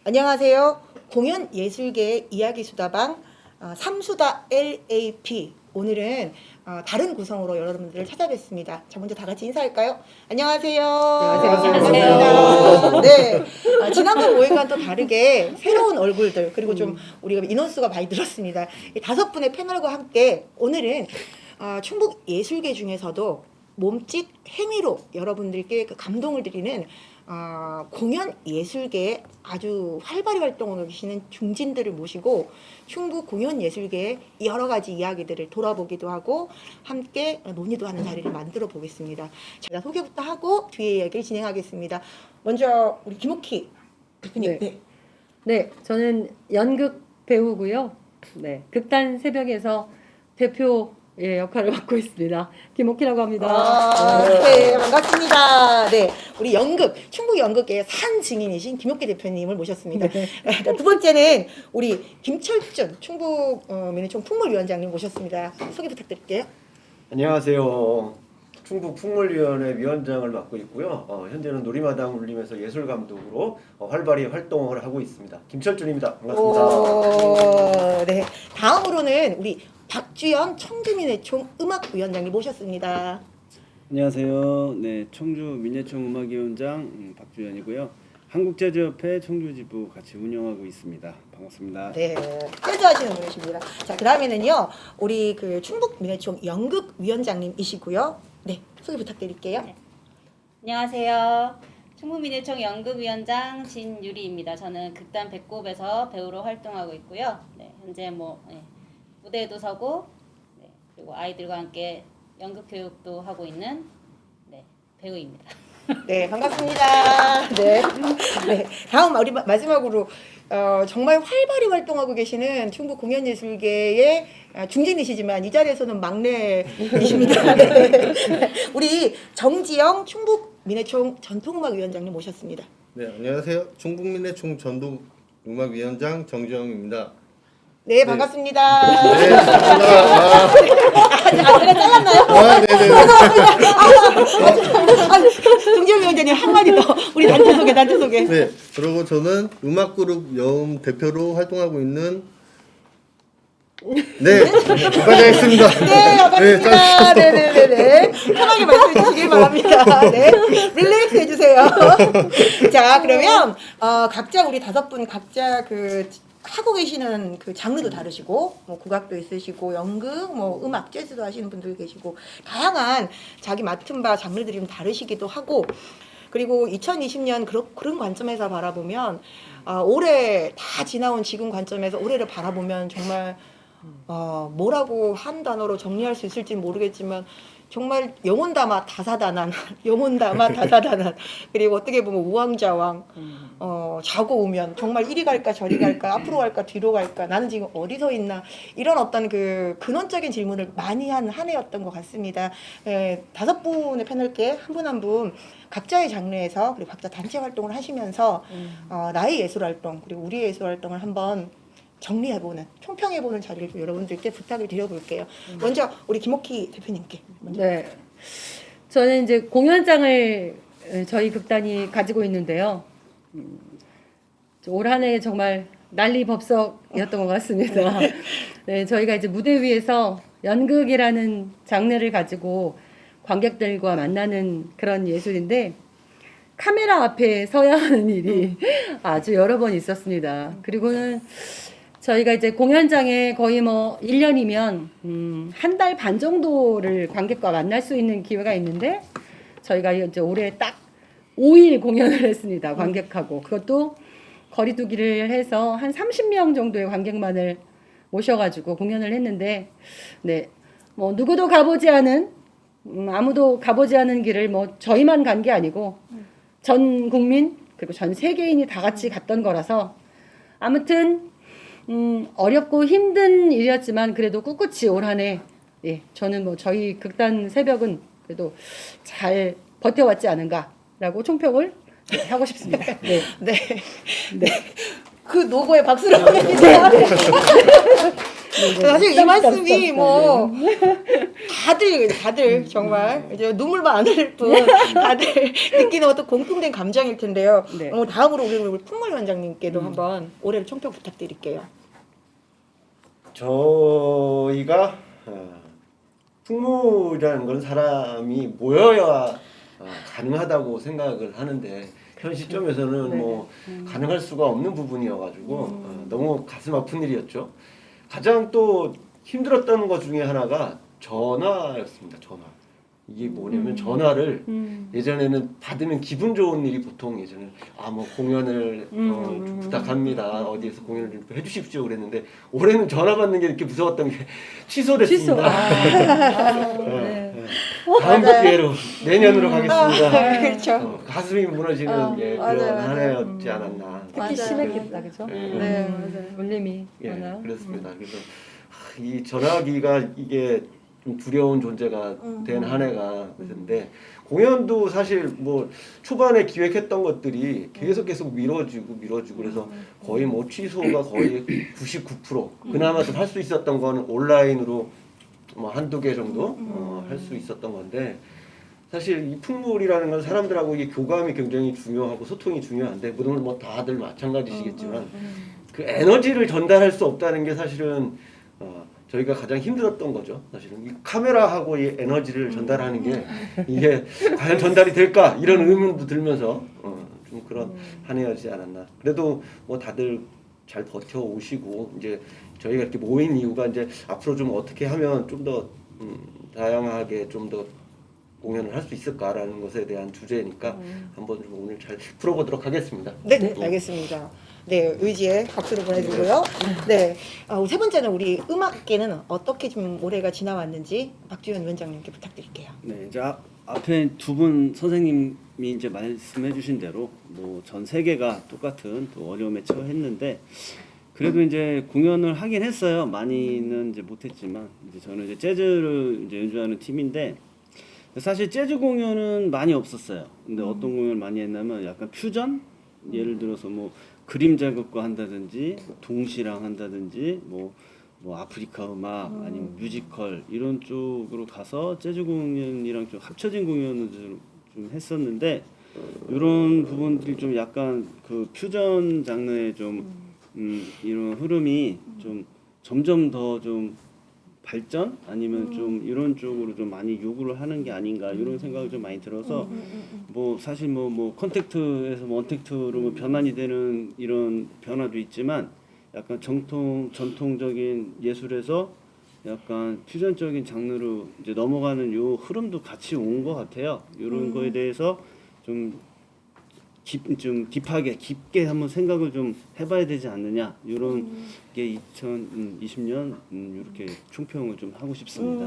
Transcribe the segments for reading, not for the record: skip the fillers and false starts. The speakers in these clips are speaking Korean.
안녕하세요. 공연예술계의 이야기수다방 삼수다 LAP. 오늘은 다른 구성으로 여러분들을 찾아뵙습니다. 자, 먼저 다 같이 인사할까요? 안녕하세요. 반갑습니다. 네, 지난번 모임과는 또 다르게 새로운 얼굴들 그리고 좀 우리가 인원수가 많이 늘었습니다. 이 5분의 패널과 함께 오늘은 충북 예술계 중에서도 몸짓 행위로 여러분들께 그 감동을 드리는 공연 예술계에 아주 활발히 활동하고 계시는 중진들을 모시고 충북 공연 예술계의 여러 가지 이야기들을 돌아보기도 하고 함께 논의도 하는 자리를 만들어 보겠습니다. 제가 소개부터 하고 뒤에 이야기를 진행하겠습니다. 먼저 우리 김옥희 대표님. 네, 저는 연극 배우고요. 네, 극단 새벽에서 대표 역할을 맡고 있습니다. 김옥희라고 합니다. 네, 반갑습니다. 네, 우리 충북 연극계의 산 증인이신 김옥희 대표님을 모셨습니다. 네. 두 번째는 우리 김철준 충북 민회총 풍물위원장님 모셨습니다. 소개 부탁드릴게요. 안녕하세요. 충북 풍물위원회 위원장을 맡고 있고요. 현재는 놀이마당 울림에서 예술감독으로 활발히 활동을 하고 있습니다. 김철준입니다. 반갑습니다. 네, 다음으로는 우리 박주연 청주민회총 음악위원장님 모셨습니다. 안녕하세요. 네, 청주 민예총 음악위원장 박주연이고요. 한국재즈협회 청주지부 같이 운영하고 있습니다. 반갑습니다. 네, 재즈하시는 분이십니다. 자, 그 다음에는요, 우리 그 충북 민회총 연극위원장님이시고요. 네, 소개 부탁드릴게요. 네. 안녕하세요. 충북민예총 연극위원장 진유리입니다. 저는 극단 배꼽에서 배우로 활동하고 있고요. 네, 현재 무대에도 서고 그리고 아이들과 함께 연극 교육도 하고 있는 배우입니다. 네, 반갑습니다. 네, 네. 다음 우리 마지막으로 정말 활발히 활동하고 계시는 충북 공연예술계의 중진이시지만 이 자리에서는 막내이십니다. 네. 우리 정지영 충북 민회총 전통음악위원장님 모셨습니다. 네, 안녕하세요. 충북민회총 전통음악위원장 정지영입니다. 네, 반갑습니다. 네, 반갑습니다. 제가 잘랐나요? 네네네. 정지영 위원장님 한마디 더 우리 단체 소개. 네, 그리고 저는 음악그룹 여음 대표로 활동하고 있는 국과장했습니다. 네, 반갑습니다. 네네네네. 편하게 말씀해 주시길 바랍니다. 네, 릴렉스 해주세요. 자, 그러면 각자 우리 5분 각자 하고 계시는 그 장르도 다르시고 국악도 있으시고 연극 음악 재즈도 하시는 분들 계시고 다양한 자기 맡은 바 장르들이 좀 다르시기도 하고 그리고 2020년 그런 관점에서 바라보면 올해 다 지나온 지금 관점에서 올해를 바라보면 정말 뭐라고 한 단어로 정리할 수 있을지 모르겠지만 정말 영혼 담아 다사다난 그리고 어떻게 보면 우왕좌왕 좌고우면 정말 이리 갈까 저리 갈까 앞으로 갈까 뒤로 갈까 나는 지금 어디 서 있나 이런 어떤 그 근원적인 질문을 많이 한 해였던 것 같습니다. 5분의 패널께 한 분 한 분 각자의 장르에서 그리고 각자 단체 활동을 하시면서 나의 예술 활동 그리고 우리의 예술 활동을 한번 정리해보는 총평해보는 자리를 좀 여러분들께 부탁을 드려볼게요. 먼저 우리 김옥희 대표님께. 네, 저는 이제 공연장을 저희 극단이 가지고 있는데요. 올 한 해 정말 난리법석이었던 것 같습니다. 네, 저희가 이제 무대 위에서 연극이라는 장르를 가지고 관객들과 만나는 그런 예술인데 카메라 앞에 서야 하는 일이 아주 여러 번 있었습니다. 그리고는 저희가 이제 공연장에 거의 1년이면 한 달 반 정도를 관객과 만날 수 있는 기회가 있는데 저희가 이제 올해 딱 5일 공연을 했습니다. 관객하고 그것도 거리두기를 해서 한 30명 정도의 관객만을 모셔가지고 공연을 했는데 네, 누구도 가보지 않은 아무도 가보지 않은 길을 저희만 간 게 아니고 전 국민 그리고 전 세계인이 다 같이 갔던 거라서 아무튼 어렵고 힘든 일이었지만 그래도 꿋꿋이 올 한 해 저는 저희 극단 새벽은 그래도 잘 버텨왔지 않은가라고 총평을 하고 싶습니다. 네. 네. 네. 그 노고에 박수를 보냅니다. 사실 이 말씀이 다 다들 정말 이제 눈물만 안 흘릴 뿐 다들 느끼는 어떤 공통된 감정일 텐데요. 네. 다음으로 우리 풍물위원장님께도 한번 올해를 총평 부탁드릴게요. 저희가 풍물이라는 건 사람이 모여야 가능하다고 생각을 하는데 현 시점에서는 네. 뭐 가능할 수가 없는 부분이어가지고 너무 가슴 아픈 일이었죠. 가장 또 힘들었던 것 중에 하나가 전화였습니다. 전화. 이게 뭐냐면 전화를 예전에는 받으면 기분 좋은 일이 보통 예전에 뭐 공연을 좀 부탁합니다. 어디에서 공연을 좀 해주십시오 그랬는데 올해는 전화 받는 게 이렇게 무서웠던 게 취소됐습니다. 네. 다음 기회로 내년으로 가겠습니다. 그렇죠. 가슴이 무너지는 그런 맞아요. 한 해였지 않았나. 특히 맞아요. 심했겠다, 그죠? 네. 맞아요. 울림이 예, 많아. 그렇습니다. 그래서 이 전화기가 이게 좀 두려운 존재가 된 한 해가 됐는데 공연도 사실 뭐 초반에 기획했던 것들이 계속 미뤄지고 그래서 거의 뭐 취소가 거의 99% 그나마 좀 할 수 있었던 거는 온라인으로 뭐 한두 개 정도 할 수 있었던 건데 사실 이 풍물이라는 건 사람들하고 이게 교감이 굉장히 중요하고 소통이 중요한데 물론 뭐 다들 마찬가지시겠지만 그 에너지를 전달할 수 없다는 게 사실은 저희가 가장 힘들었던 거죠. 사실은 이 카메라하고 이 에너지를 전달하는 게 이게 과연 전달이 될까 이런 의문도 들면서 좀 그런 한 해였지 않았나. 그래도 뭐 다들 잘 버텨 오시고 이제 저희가 이렇게 모인 이유가 이제 앞으로 좀 어떻게 하면 좀 더 다양하게 좀 더 공연을 할 수 있을까라는 것에 대한 주제니까 한번 좀 오늘 잘 풀어보도록 하겠습니다. 네, 알겠습니다. 네, 의지에 박수를 보내주고요. 네, 세 번째는 우리 음악계는 어떻게 좀 올해가 지나왔는지 박주현 위원장님께 부탁드릴게요. 네, 이제 앞에 두 분 선생님이 이제 말씀해주신 대로 뭐 전 세계가 똑같은 또 어려움에 처했는데 그래도 이제 공연을 하긴 했어요. 많이는 이제 못했지만 이제 저는 이제 재즈를 이제 연주하는 팀인데 사실 재즈 공연은 많이 없었어요. 근데 어떤 공연을 많이 했냐면 약간 퓨전 예를 들어서 뭐 그림 작업과 한다든지 동시랑 한다든지 뭐 아프리카 음악 아니면 뮤지컬 이런 쪽으로 가서 재즈 공연이랑 좀 합쳐진 공연을 좀 했었는데 이런 부분들이 좀 약간 그 퓨전 장르의 좀 이런 흐름이 좀 점점 더 좀 발전 아니면 좀 이런 쪽으로 좀 많이 요구를 하는 게 아닌가 이런 생각이 좀 많이 들어서 뭐 사실 뭐 컨택트에서 원택트로 뭐 변환이 되는 이런 변화도 있지만 약간 전통적인 예술에서 약간 퓨전적인 장르로 이제 넘어가는 요 흐름도 같이 온 것 같아요. 이런 거에 대해서 좀 딥하게 깊게 한번 생각을 좀 해봐야 되지 않느냐 이런 게 2020년 이렇게 총평을 좀 하고 싶습니다.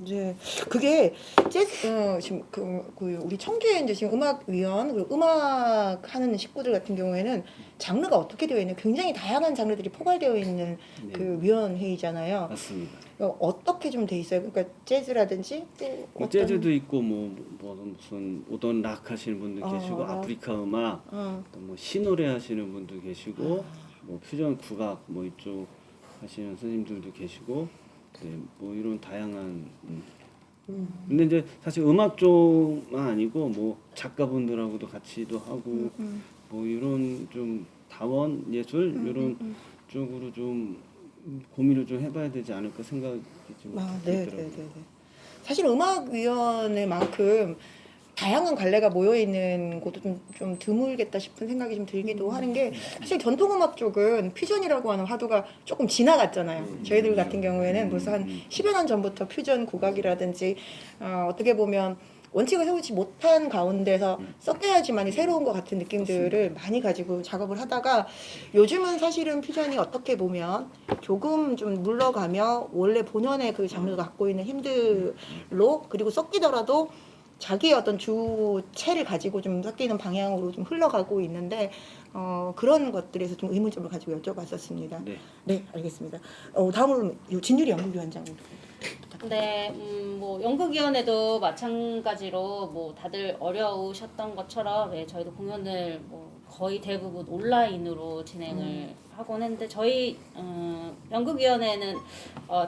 네, 그게 재즈 지금 그 우리 청주에 이제 지금 음악위원 그리고 음악 하는 식구들 같은 경우에는 장르가 어떻게 되어 있는 굉장히 다양한 장르들이 포괄되어 있는 네. 그 위원회의잖아요. 맞습니다. 어떻게 좀 돼 있어요? 그러니까 재즈라든지 또 뭐 재즈도 있고 뭐 무슨 오던 락 하시는 분들 계시고 락. 아프리카 음악 또 뭐 시노래 하시는 분도 계시고 뭐 퓨전 국악 뭐 이쪽 하시는 선생님들도 계시고 네, 뭐 이런 다양한 근데 이제 사실 음악 쪽만 아니고 뭐 작가분들하고도 같이도 하고 뭐 이런 좀 다원 예술 이런 쪽으로 좀 고민을 좀 해봐야 되지 않을까 생각이 좀 들더라고요. 사실 음악위원회만큼 다양한 관례가 모여 있는 곳도 좀 드물겠다 싶은 생각이 좀 들기도 하는 게 사실 전통음악 쪽은 퓨전이라고 하는 화두가 조금 지나갔잖아요. 저희들 같은 경우에는 벌써 한 10여 년 전부터 퓨전 국악이라든지 어떻게 보면 원칙을 세우지 못한 가운데서 섞여야지만이 새로운 것 같은 느낌들을 많이 가지고 작업을 하다가 요즘은 사실은 퓨전이 어떻게 보면 조금 좀 물러가며 원래 본연의 그 장르가 갖고 있는 힘들로 그리고 섞이더라도 자기의 어떤 주체를 가지고 좀 섞이는 방향으로 좀 흘러가고 있는데 그런 것들에서 좀 의문점을 가지고 여쭤봤었습니다. 네, 알겠습니다. 다음으로 진유리 연구위원장. 네, 뭐 연극위원회도 마찬가지로 뭐 다들 어려우셨던 것처럼 저희도 공연을 뭐 거의 대부분 온라인으로 진행을 하곤 했는데 저희 연극위원회는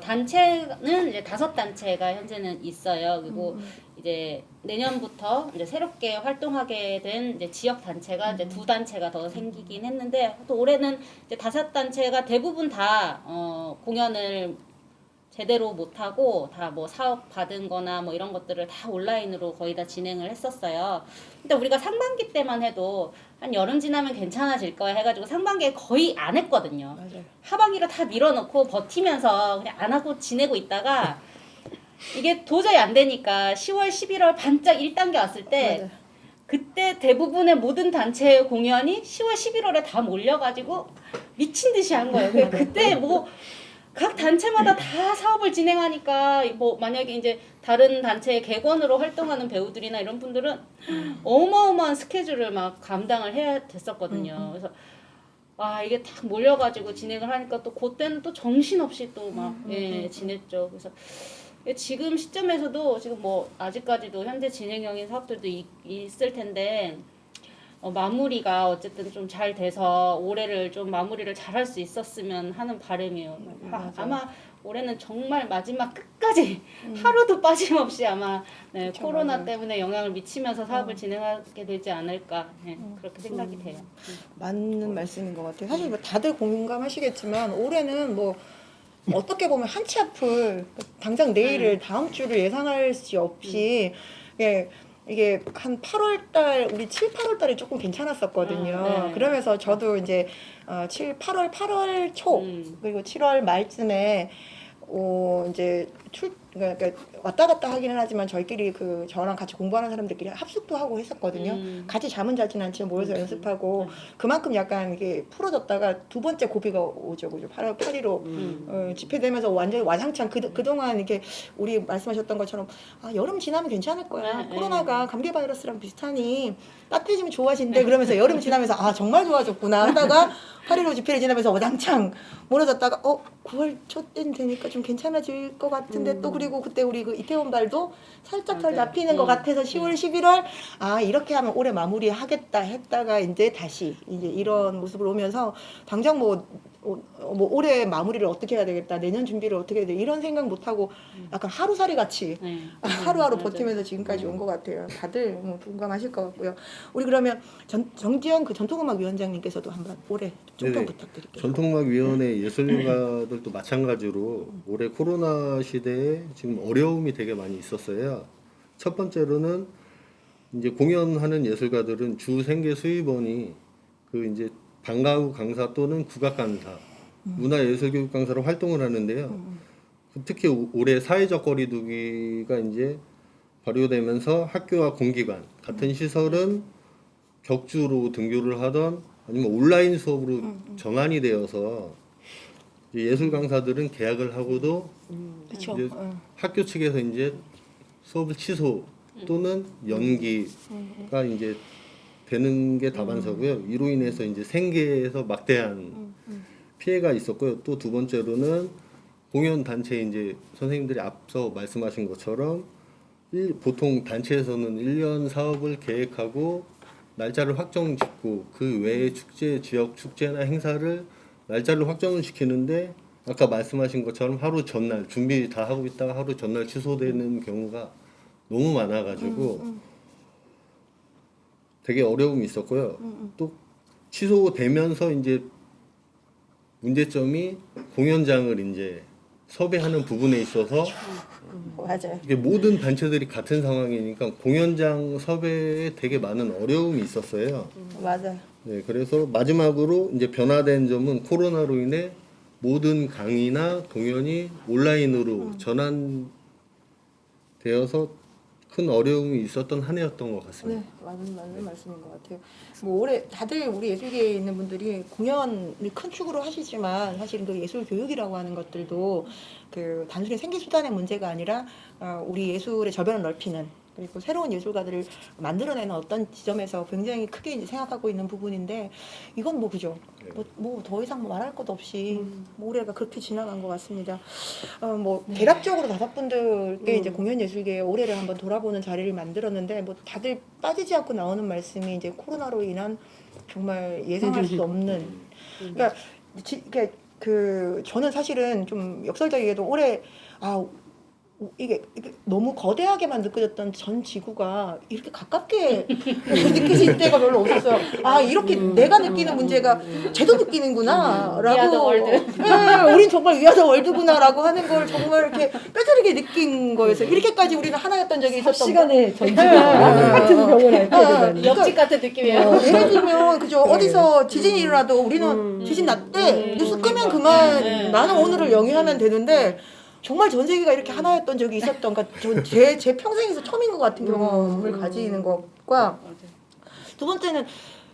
단체는 이제 5단체가 현재는 있어요. 그리고 이제 내년부터 이제 새롭게 활동하게 된 이제 지역 단체가 이제 2단체가 더 생기긴 했는데 또 올해는 이제 5단체가 대부분 다 공연을 제대로 못하고 다 뭐 사업 받은 거나 뭐 이런 것들을 다 온라인으로 거의 다 진행을 했었어요. 근데 우리가 상반기 때만 해도 한 여름 지나면 괜찮아질 거야 해가지고 상반기에 거의 안 했거든요. 맞아요. 하반기로 다 밀어놓고 버티면서 그냥 안 하고 지내고 있다가 이게 도저히 안 되니까 10월, 11월 반짝 1단계 왔을 때 맞아요. 그때 대부분의 모든 단체의 공연이 10월, 11월에 다 몰려가지고 미친 듯이 한 거예요. 그때 뭐 각 단체마다 다 사업을 진행하니까 뭐 만약에 이제 다른 단체의 객원으로 활동하는 배우들이나 이런 분들은 어마어마한 스케줄을 막 감당을 해야 됐었거든요. 그래서 와 이게 딱 몰려가지고 진행을 하니까 또 그때는 또 정신없이 또 막 지냈죠. 그래서 지금 시점에서도 지금 뭐 아직까지도 현재 진행형인 사업들도 있을 텐데 마무리가 어쨌든 좀 잘 돼서 올해를 좀 마무리를 잘할 수 있었으면 하는 바람이에요. 아마 올해는 정말 마지막 끝까지 하루도 빠짐없이 아마 네, 그쵸, 코로나 맞아요. 때문에 영향을 미치면서 사업을 진행하게 되지 않을까 그렇게 생각이 돼요. 맞는 말씀인 것 같아요. 사실 뭐 다들 공감하시겠지만 올해는 뭐 어떻게 보면 한치 앞을 당장 내일을 다음 주를 예상할 수 없이 이게 한 8월 달 우리 7, 8월 달에 조금 괜찮았었거든요. 네. 그러면서 저도 이제 8월 초 그리고 7월 말쯤에 이제 그러니까 왔다 갔다 하기는 하지만 저희끼리 저랑 같이 공부하는 사람들끼리 합숙도 하고 했었거든요. 같이 잠은 자진 않지만 모여서 연습하고 그만큼 약간 이게 풀어졌다가 두 번째 고비가 오죠. 그죠? 8월 8일로 집회되면서 완전히 와장창 그동안 이렇게 우리 말씀하셨던 것처럼 여름 지나면 괜찮을 거야. 코로나가 감기 바이러스랑 비슷하니 따뜻해지면 좋아진대. 그러면서 여름 지나면서 정말 좋아졌구나 하다가 8.15 집회를 지나면서 와장창 몰아졌다가 9월 초쯤 되니까 좀 괜찮아질 것 같은데 또 그리고 그때 우리 이태원 발도 살짝 덜 잡히는 것 같아서 10월, 11월 이렇게 하면 올해 마무리하겠다 했다가 이제 다시 이제 이런 모습으로 오면서 당장 뭐 올해 마무리를 어떻게 해야 되겠다 내년 준비를 어떻게 해야 돼 이런 생각 못 하고 약간 하루살이 같이 하루하루 버티면서 지금까지 온 것 같아요. 다들 공감하실 것 같고요. 우리 그러면 정지영 전통음악위원장님께서도 한번 올해 좀 네네. 부탁드릴게요. 전통음악위원회 예술가들도 마찬가지로 올해 코로나 시대에 지금 어려움이 되게 많이 있었어요. 첫 번째로는 이제 공연하는 예술가들은 주 생계 수입원이 이제 방과후 강사 또는 국악 강사, 문화예술교육 강사로 활동을 하는데요. 특히 올해 사회적 거리두기가 이제 발효되면서 학교와 공기관 같은 시설은 격주로 등교를 하던 아니면 온라인 수업으로 전환이 되어서 이제 예술 강사들은 계약을 하고도 그렇죠. 이제 학교 측에서 이제 수업을 취소 또는 연기가 이제 되는 게 다반사고요. 이로 인해서 이제 생계에서 막대한 피해가 있었고요. 또 두 번째로는 공연 단체 이제 선생님들이 앞서 말씀하신 것처럼 보통 단체에서는 1년 사업을 계획하고 날짜를 확정 짓고 그 외에 축제, 지역 축제나 행사를 날짜를 확정을 시키는데 아까 말씀하신 것처럼 하루 전날 준비 다 하고 있다가 하루 전날 취소되는 경우가 너무 많아가지고 되게 어려움이 있었고요. 또 취소되면서 이제 문제점이 공연장을 이제 섭외하는 부분에 있어서 맞아요. 이게 모든 단체들이 같은 상황이니까 공연장 섭외에 되게 많은 어려움이 있었어요. 맞아요. 네, 그래서 마지막으로 이제 변화된 점은 코로나로 인해 모든 강의나 공연이 온라인으로 전환되어서 큰 어려움이 있었던 한 해였던 것 같습니다. 네, 맞는 말씀인 것 같아요. 뭐 올해 다들 우리 예술계에 있는 분들이 공연을 큰 축으로 하시지만 사실은 그 예술 교육이라고 하는 것들도 단순히 생계 수단의 문제가 아니라 우리 예술의 저변을 넓히는 그리고 새로운 예술가들을 만들어내는 어떤 지점에서 굉장히 크게 이제 생각하고 있는 부분인데 이건 뭐 그죠? 뭐 더 이상 말할 것 없이 올해가 그렇게 지나간 것 같습니다. 뭐 대략적으로 5분들께 이제 공연 예술계의 올해를 한번 돌아보는 자리를 만들었는데 뭐 다들 빠지지 않고 나오는 말씀이 이제 코로나로 인한 정말 예상할 수 없는. 그러니까 저는 사실은 좀 역설적이게도 올해 이게 너무 거대하게만 느껴졌던 전 지구가 이렇게 가깝게 느껴질 때가 별로 없었어요. 이렇게 내가 느끼는 문제가 쟤도 느끼는구나라고. We are the world. 네, 우린 정말 We are the world구나라고 하는 걸 정말 이렇게 뼈저리게 느낀 거였어요. 이렇게까지 우리는 하나였던 적이 있었던 시간에 전지가 같은 병을 앓게 되다니. 옆집 같은 느낌이에요. 예를 들면 그죠 어디서 지진이 일어나도 우리는 지진 났대 뉴스 끄면 그만 나는 오늘을 영위하면 되는데 정말 전 세계가 이렇게 하나였던 적이 있었던 그러니까 제 평생에서 처음인 것 같은 경험을 가지는 것과 두 번째는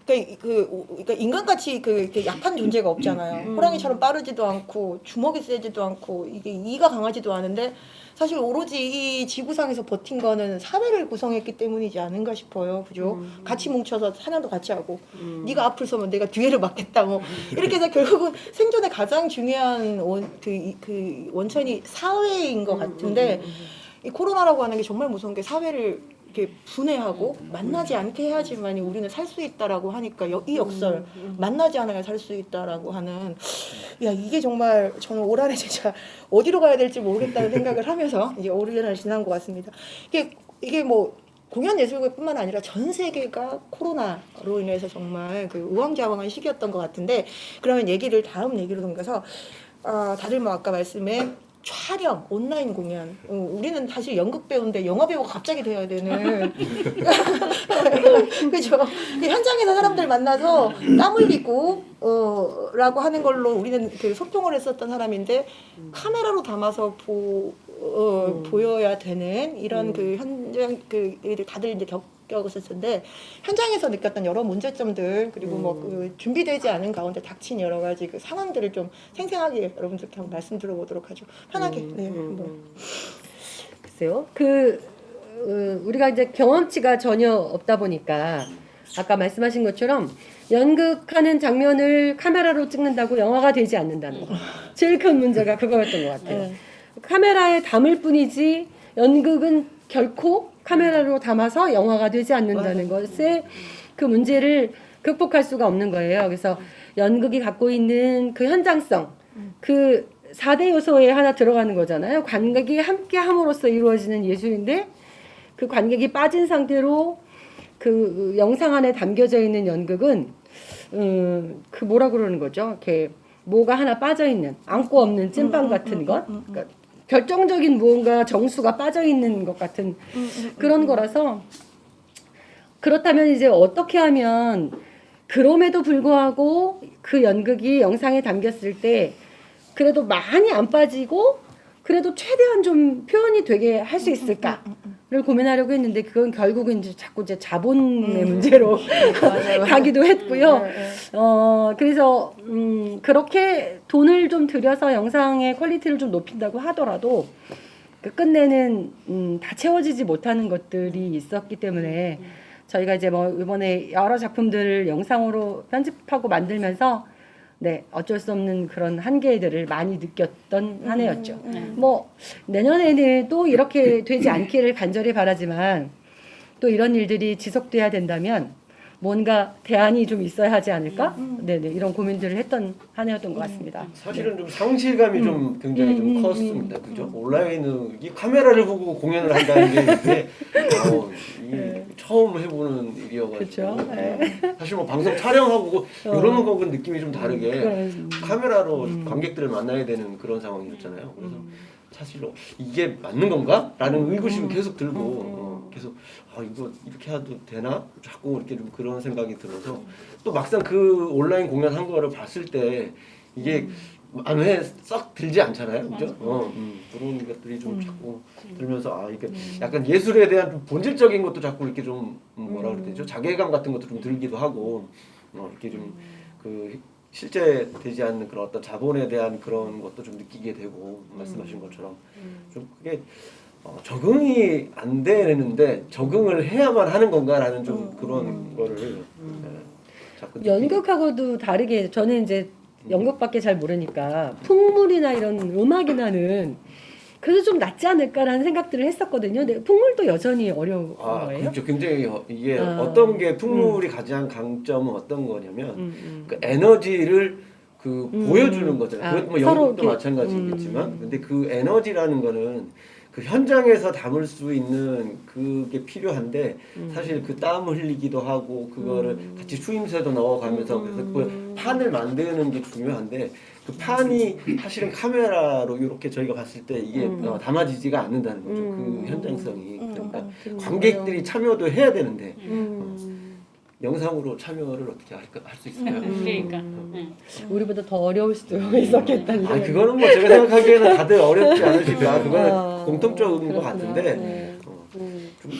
그러니까 인간같이 이렇게 약한 존재가 없잖아요. 호랑이처럼 빠르지도 않고 주먹이 세지도 않고 이게 이가 강하지도 않은데 사실 오로지 이 지구상에서 버틴 거는 사회를 구성했기 때문이지 않은가 싶어요. 그죠? 같이 뭉쳐서 사냥도 같이 하고 네가 앞을 서면 내가 뒤에를 막겠다 뭐 이렇게 해서 결국은 생존의 가장 중요한 원천이 사회인 것 같은데 이 코로나라고 하는 게 정말 무서운 게 사회를 이렇게 분해하고 만나지 않게 해야지만 우리는 살 수 있다라고 하니까 이 역설 만나지 않아야 살 수 있다라고 하는 이게 정말 저는 올 한해 진짜 어디로 가야 될지 모르겠다는 생각을 하면서 이제 올해를 지난 것 같습니다. 이게 뭐 공연 예술계뿐만 아니라 전 세계가 코로나로 인해서 정말 우왕좌왕한 시기였던 것 같은데 그러면 다음 얘기로 넘겨서 다들 뭐 아까 말씀에 촬영, 온라인 공연. 우리는 사실 연극 배우인데 영화 배우가 갑자기 되어야 되는. 그죠? 현장에서 사람들 만나서 땀 흘리고, 라고 하는 걸로 우리는 소통을 했었던 사람인데, 카메라로 담아서 보여야 되는 이런 현장, 다들 이제 겪었었는데, 현장에서 느꼈던 여러 문제점들, 그리고 준비되지 않은 가운데 닥친 여러 가지 상황들을 좀 생생하게 여러분들께 한번 말씀 들어보도록 하죠. 편하게. 네, 한번. 글쎄요. 우리가 이제 경험치가 전혀 없다 보니까 아까 말씀하신 것처럼 연극하는 장면을 카메라로 찍는다고 영화가 되지 않는다는 거. 제일 큰 문제가 그거였던 것 같아요. 카메라에 담을 뿐이지 연극은 결코 카메라로 담아서 영화가 되지 않는다는 것에 그 문제를 극복할 수가 없는 거예요. 그래서 연극이 갖고 있는 그 현장성, 그 4대 요소에 하나 들어가는 거잖아요. 관객이 함께 함으로써 이루어지는 예술인데 그 관객이 빠진 상태로 그 영상 안에 담겨져 있는 연극은 뭐라 그러는 거죠? 이렇게 뭐가 하나 빠져 있는 안고 없는 찐빵 같은 것. 그러니까 결정적인 무언가 정수가 빠져 있는 것 같은 그런 거라서 그렇다면 이제 어떻게 하면 그럼에도 불구하고 그 연극이 영상에 담겼을 때 그래도 많이 안 빠지고 그래도 최대한 좀 표현이 되게 할 수 있을까를 고민하려고 했는데 그건 결국은 이제 자꾸 자본의 문제로 가기도 했고요. 그래서 그렇게 돈을 좀 들여서 영상의 퀄리티를 좀 높인다고 하더라도 끝내는 다 채워지지 못하는 것들이 있었기 때문에 저희가 이제 이번에 여러 작품들을 영상으로 편집하고 만들면서 어쩔 수 없는 그런 한계들을 많이 느꼈던 한 해였죠. 내년에는 또 이렇게 되지 않기를 간절히 바라지만 또 이런 일들이 지속돼야 된다면 뭔가 대안이 좀 있어야 하지 않을까? 이런 고민들을 했던 한 해였던 것 같습니다. 사실은 좀 상실감이 좀 굉장히 좀 컸습니다. 그죠? 온라인은 이 카메라를 보고 공연을 한다는 게 이게 처음 해보는 일이어가지고 사실 방송 촬영하고 이러는 거하고 느낌이 좀 다르게 카메라로 관객들을 만나야 되는 그런 상황이었잖아요. 그래서 사실 이게 맞는 건가? 라는 의구심이 계속 들고 계속 이거 이렇게 해도 되나? 자꾸 이렇게 좀 그런 생각이 들어서 또 막상 그 온라인 공연한 거를 봤을 때 이게 마음에 썩 들지 않잖아요, 그죠? 그런 것들이 좀 자꾸 들면서 이게 약간 예술에 대한 좀 본질적인 것도 자꾸 이렇게 좀 뭐라 그래야 되죠? 자괴감 같은 것도 좀 들기도 하고 이렇게 좀 실제 되지 않는 그런 어떤 자본에 대한 그런 것도 좀 느끼게 되고 말씀하신 것처럼 좀 그게 적응이 안 되는데 적응을 해야만 하는 건가라는 좀 그런 거를 자꾸 연극하고도 다르게 저는 이제 연극밖에 잘 모르니까 풍물이나 이런 음악이나는 그래도 좀 낫지 않을까라는 생각들을 했었거든요. 근데 풍물도 여전히 어려운 거예요. 그렇죠. 굉장히 이게 아. 어떤 게 풍물이 가장 강점은 어떤 거냐면 음. 그 에너지를 그 보여주는 거잖아요. 아, 그것도 뭐 서로 연극도 이렇게, 마찬가지겠지만, 근데 그 에너지라는 거는 그 현장에서 담을 수 있는 그게 필요한데 사실 그 땀 흘리기도 하고 그거를 같이 추임새도 넣어가면서 그래서 그 판을 만드는 게 중요한데 그 판이 사실은 카메라로 이렇게 저희가 봤을 때 이게 담아지지가 않는다는 거죠. 그 현장성이. 그러니까 관객들이 참여도 해야 되는데 영상으로 참여를 어떻게 할 수 있을까요? 그러니까. 우리보다 더 어려울 수도 있었겠다는 아 생각이. 그거는 뭐 제가 생각하기에는 다들 어렵지 않으실까. 그거는 공통적인 것 그렇구나. 같은데 네. 좀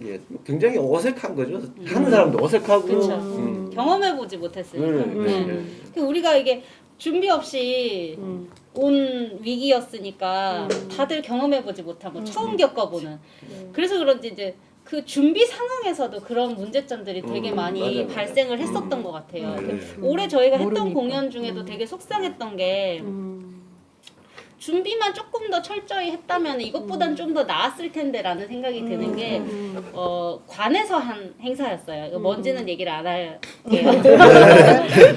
예, 굉장히 어색한 거죠. 하는 사람도 어색하고. 그렇죠. 경험해보지 못했으니까. 그 우리가 이게 준비 없이 온 위기였으니까 다들 경험해보지 못하고 처음 겪어보는. 그래서 그런지 이제 그 준비 상황에서도 그런 문제점들이 되게 많이 맞아요. 발생을 했었던 것 같아요. 네. 올해 저희가 했던 모르니까. 공연 중에도 되게 속상했던 게 준비만 조금 더 철저히 했다면 이것보단 좀 더 나았을 텐데라는 생각이 드는 게 관에서 한 행사였어요. 이거 뭔지는 얘기를 안 할게요.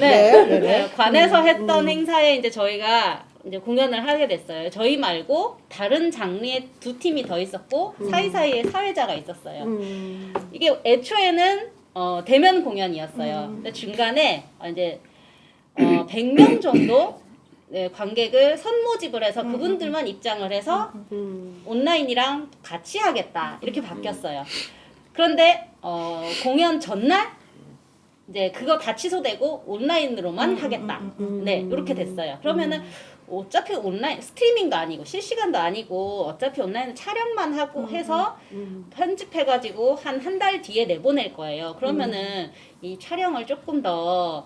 네, 관에서 했던 행사에 이제 저희가 이제 공연을 하게 됐어요. 저희 말고 다른 장르의 두 팀이 더 있었고 사이사이에 사회자가 있었어요. 이게 애초에는 대면 공연이었어요. 근데 중간에 이제 100명 정도 네, 관객을 선모집을 해서 그분들만 입장을 해서 온라인이랑 같이 하겠다 이렇게 바뀌었어요. 그런데 공연 전날 이제 그거 다 취소되고 온라인으로만 하겠다. 네, 이렇게 됐어요. 그러면은 어차피 온라인 스트리밍도 아니고 실시간도 아니고 어차피 온라인 촬영만 하고 해서 편집해가지고 한 달 뒤에 내보낼 거예요. 그러면은 이 촬영을 조금 더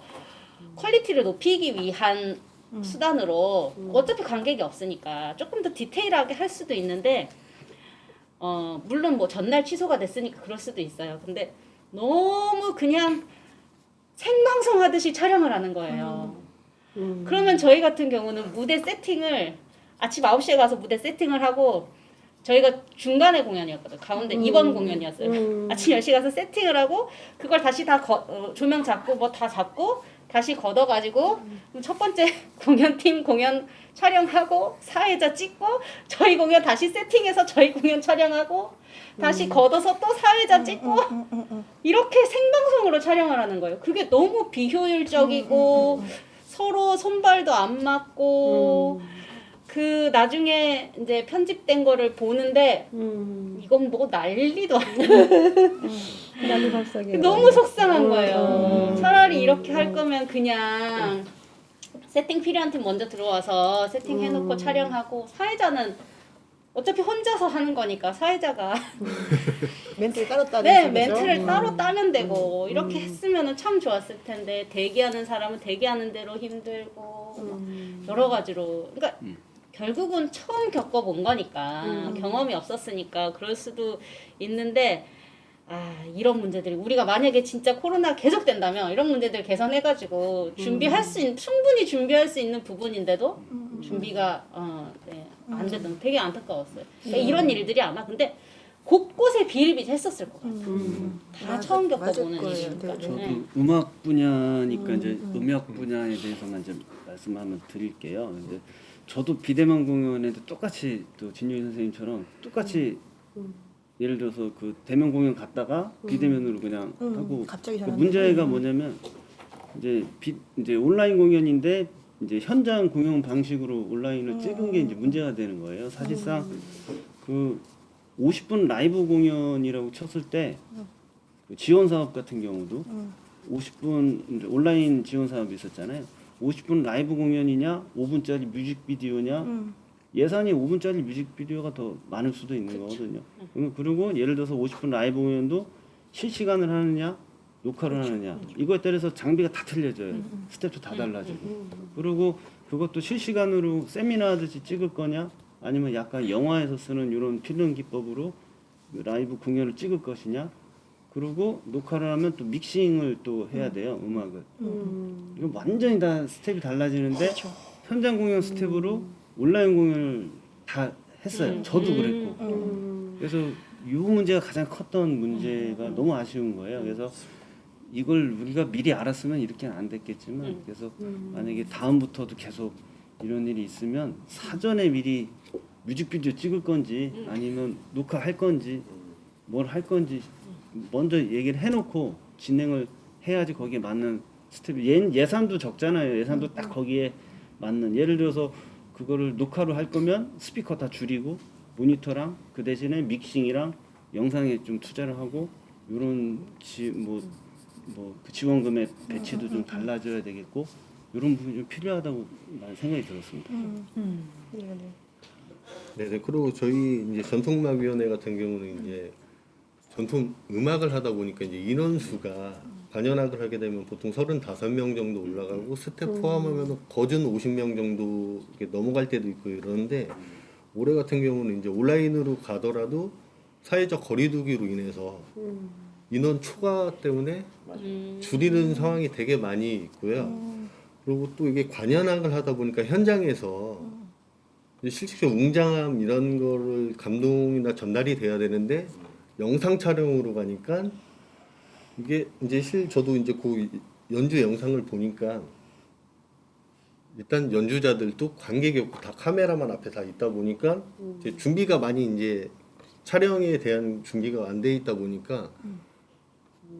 퀄리티를 높이기 위한 수단으로 어차피 관객이 없으니까 조금 더 디테일하게 할 수도 있는데 물론 뭐 전날 취소가 됐으니까 그럴 수도 있어요. 근데 너무 그냥 생방송 하듯이 촬영을 하는 거예요. 그러면 저희 같은 경우는 무대 세팅을 아침 9시에 가서 무대 세팅을 하고 저희가 중간에 공연이었거든요. 가운데 이번 공연이었어요. 아침 10시 가서 세팅을 하고 그걸 다시 다 조명 잡고 뭐 다 잡고 다시 걷어가지고 첫 번째 공연팀 공연 촬영하고 사회자 찍고 저희 공연 다시 세팅해서 저희 공연 촬영하고 다시 걷어서 또 사회자 찍고 이렇게 생방송으로 촬영을 하는 거예요. 그게 너무 비효율적이고 서로 손발도 안 맞고 그 나중에 이제 편집된 거를 보는데 이건 뭐 난리도 아니야. 난리밥상이에요. 너무 속상한 거예요. 차라리 이렇게 할 거면 그냥 세팅 필요한 팀 먼저 들어와서 세팅해놓고 촬영하고 사회자는 어차피 혼자서 하는 거니까 사회자가 멘트를 따로 따는 네 거죠? 멘트를 따로 따면 되고 이렇게 했으면 참 좋았을 텐데 대기하는 사람은 대기하는 대로 힘들고 여러 가지로 그러니까 결국은 처음 겪어본 거니까 경험이 없었으니까 그럴 수도 있는데 이런 문제들이 우리가 만약에 진짜 코로나 계속된다면 이런 문제들 개선해가지고 준비할 수 있는 충분히 준비할 수 있는 부분인데도 준비가 안 됐던 되게 안타까웠어요. 그러니까 이런 일들이 아마 근데 곳곳에 비일비재했었을 것 같아요. 다 처음 겪어보는 맞을 일이니까. 거예요. 저도 네. 음악 분야니까 이제 음악 분야에 대해서만 좀 말씀 한번 드릴게요. 이제 저도 비대면 공연에도 똑같이 또 진유희 선생님처럼 똑같이 예를 들어서 그 대면 공연 갔다가 비대면으로 그냥 하고 갑자기 그 잘하는 문제가 뭐냐면 이제 온라인 공연인데 이제 현장 공연 방식으로 온라인을 찍은 게 이제 문제가 되는 거예요. 사실상 그 50분 라이브 공연이라고 쳤을 때 그 지원 사업 같은 경우도 50분 이제 온라인 지원 사업이 있었잖아요. 50분 라이브 공연이냐, 5분짜리 뮤직비디오냐, 예산이 5분짜리 뮤직비디오가 더 많을 수도 있는 거거든요. 그리고 예를 들어서 50분 라이브 공연도 실시간을 하느냐, 녹화를 하느냐, 이거에 따라서 장비가 다 틀려져요. 스텝도 다 달라지고. 그리고 그것도 실시간으로 세미나 하듯이 찍을 거냐, 아니면 약간 영화에서 쓰는 이런 필름 기법으로 라이브 공연을 찍을 것이냐, 그리고 녹화를 하면 또 믹싱을 또 해야 돼요, 음악을. 이거 완전히 다 스텝이 달라지는데 현장 공연 스텝으로 온라인 공연을 다 했어요. 저도 그랬고. 그래서 이 문제가 가장 컸던 문제가 너무 아쉬운 거예요. 그래서 이걸 우리가 미리 알았으면 이렇게는 안 됐겠지만 그래서 만약에 다음부터도 계속 이런 일이 있으면 사전에 미리 뮤직비디오 찍을 건지 아니면 녹화할 건지 뭘 할 건지 먼저 얘기를 해놓고 진행을 해야지 거기에 맞는 스텝. 예산도 적잖아요. 예산도 딱 거기에 맞는. 예를 들어서 그거를 녹화로 할 거면 스피커 다 줄이고 모니터랑 그 대신에 믹싱이랑 영상에 좀 투자를 하고 이런 그 지원금의 배치도 좀 달라져야 되겠고 이런 부분이 좀 필요하다고 생각이 들었습니다. 네, 그리고 저희 이제 전통음악위원회 같은 경우는 이제 전통 음악을 하다 보니까 이제 인원수가 반연악을 하게 되면 보통 35명 정도 올라가고 스텝 포함하면 거진 50명 정도 이렇게 넘어갈 때도 있고 이러는데 올해 같은 경우는 이제 온라인으로 가더라도 사회적 거리두기로 인해서 인원 초과 때문에 줄이는 상황이 되게 많이 있고요. 그리고 또 이게 관현악을 하다 보니까 현장에서 실질적으로 웅장함 이런 거를 감동이나 전달이 돼야 되는데 영상 촬영으로 가니까 이게 이제 저도 이제 그 연주 영상을 보니까 일단 연주자들도 관객이 없고 다 카메라만 앞에 다 있다 보니까 이제 준비가 많이 이제 촬영에 대한 준비가 안 돼 있다 보니까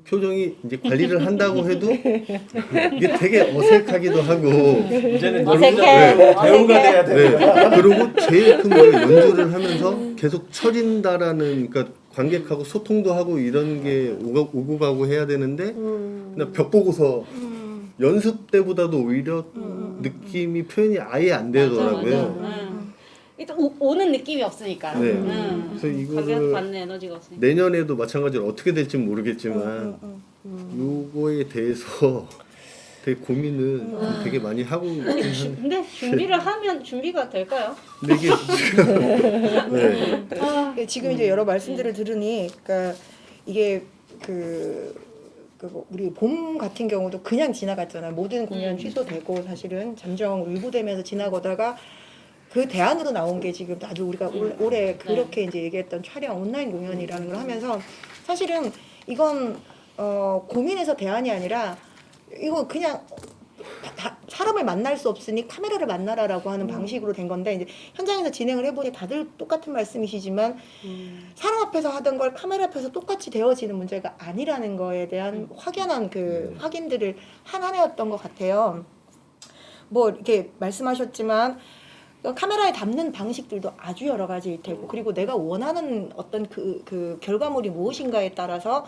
표정이 이제 관리를 한다고 해도 이게 되게 어색하기도 하고 이제는 어색해. 배우가 돼야 돼. 네. 그리고 제일 큰 게 연주를 하면서 계속 처진다라는 그러니까 관객하고 소통도 하고 이런 게 오고 가고 해야 되는데 그냥 벽 보고서 연습 때보다도 오히려 느낌이 표현이 아예 안 되더라고요. 일단 오는 느낌이 없으니까. 네. 그래서 관객 이거를 받는 에너지가 없으니까. 내년에도 마찬가지로 어떻게 될지 모르겠지만 요거에 대해서 되게 고민을 되게 많이 하고 있긴 한데 근데 준비를 하면 준비가 될까요? 근데 이게 네. 지금 이제 여러 말씀들을 들으니, 그러니까 이게 우리 봄 같은 경우도 그냥 지나갔잖아요. 모든 공연 취소되고 사실은 잠정 의구되면서 지나가다가 그 대안으로 나온 게 지금 아주 우리가 올해 그렇게 이제 얘기했던 촬영 온라인 공연이라는 걸 하면서 사실은 이건 고민해서 대안이 아니라 이거 그냥 사람을 만날 수 없으니 카메라를 만나라라고 하는 방식으로 된 건데 이제 현장에서 진행을 해보니 다들 똑같은 말씀이시지만 사람 앞에서 하던 걸 카메라 앞에서 똑같이 되어지는 문제가 아니라는 거에 대한 확연한 그 확인들을 한 해였던 것 같아요. 뭐 이렇게 말씀하셨지만 카메라에 담는 방식들도 아주 여러 가지일 테고 그리고 내가 원하는 어떤 그 결과물이 무엇인가에 따라서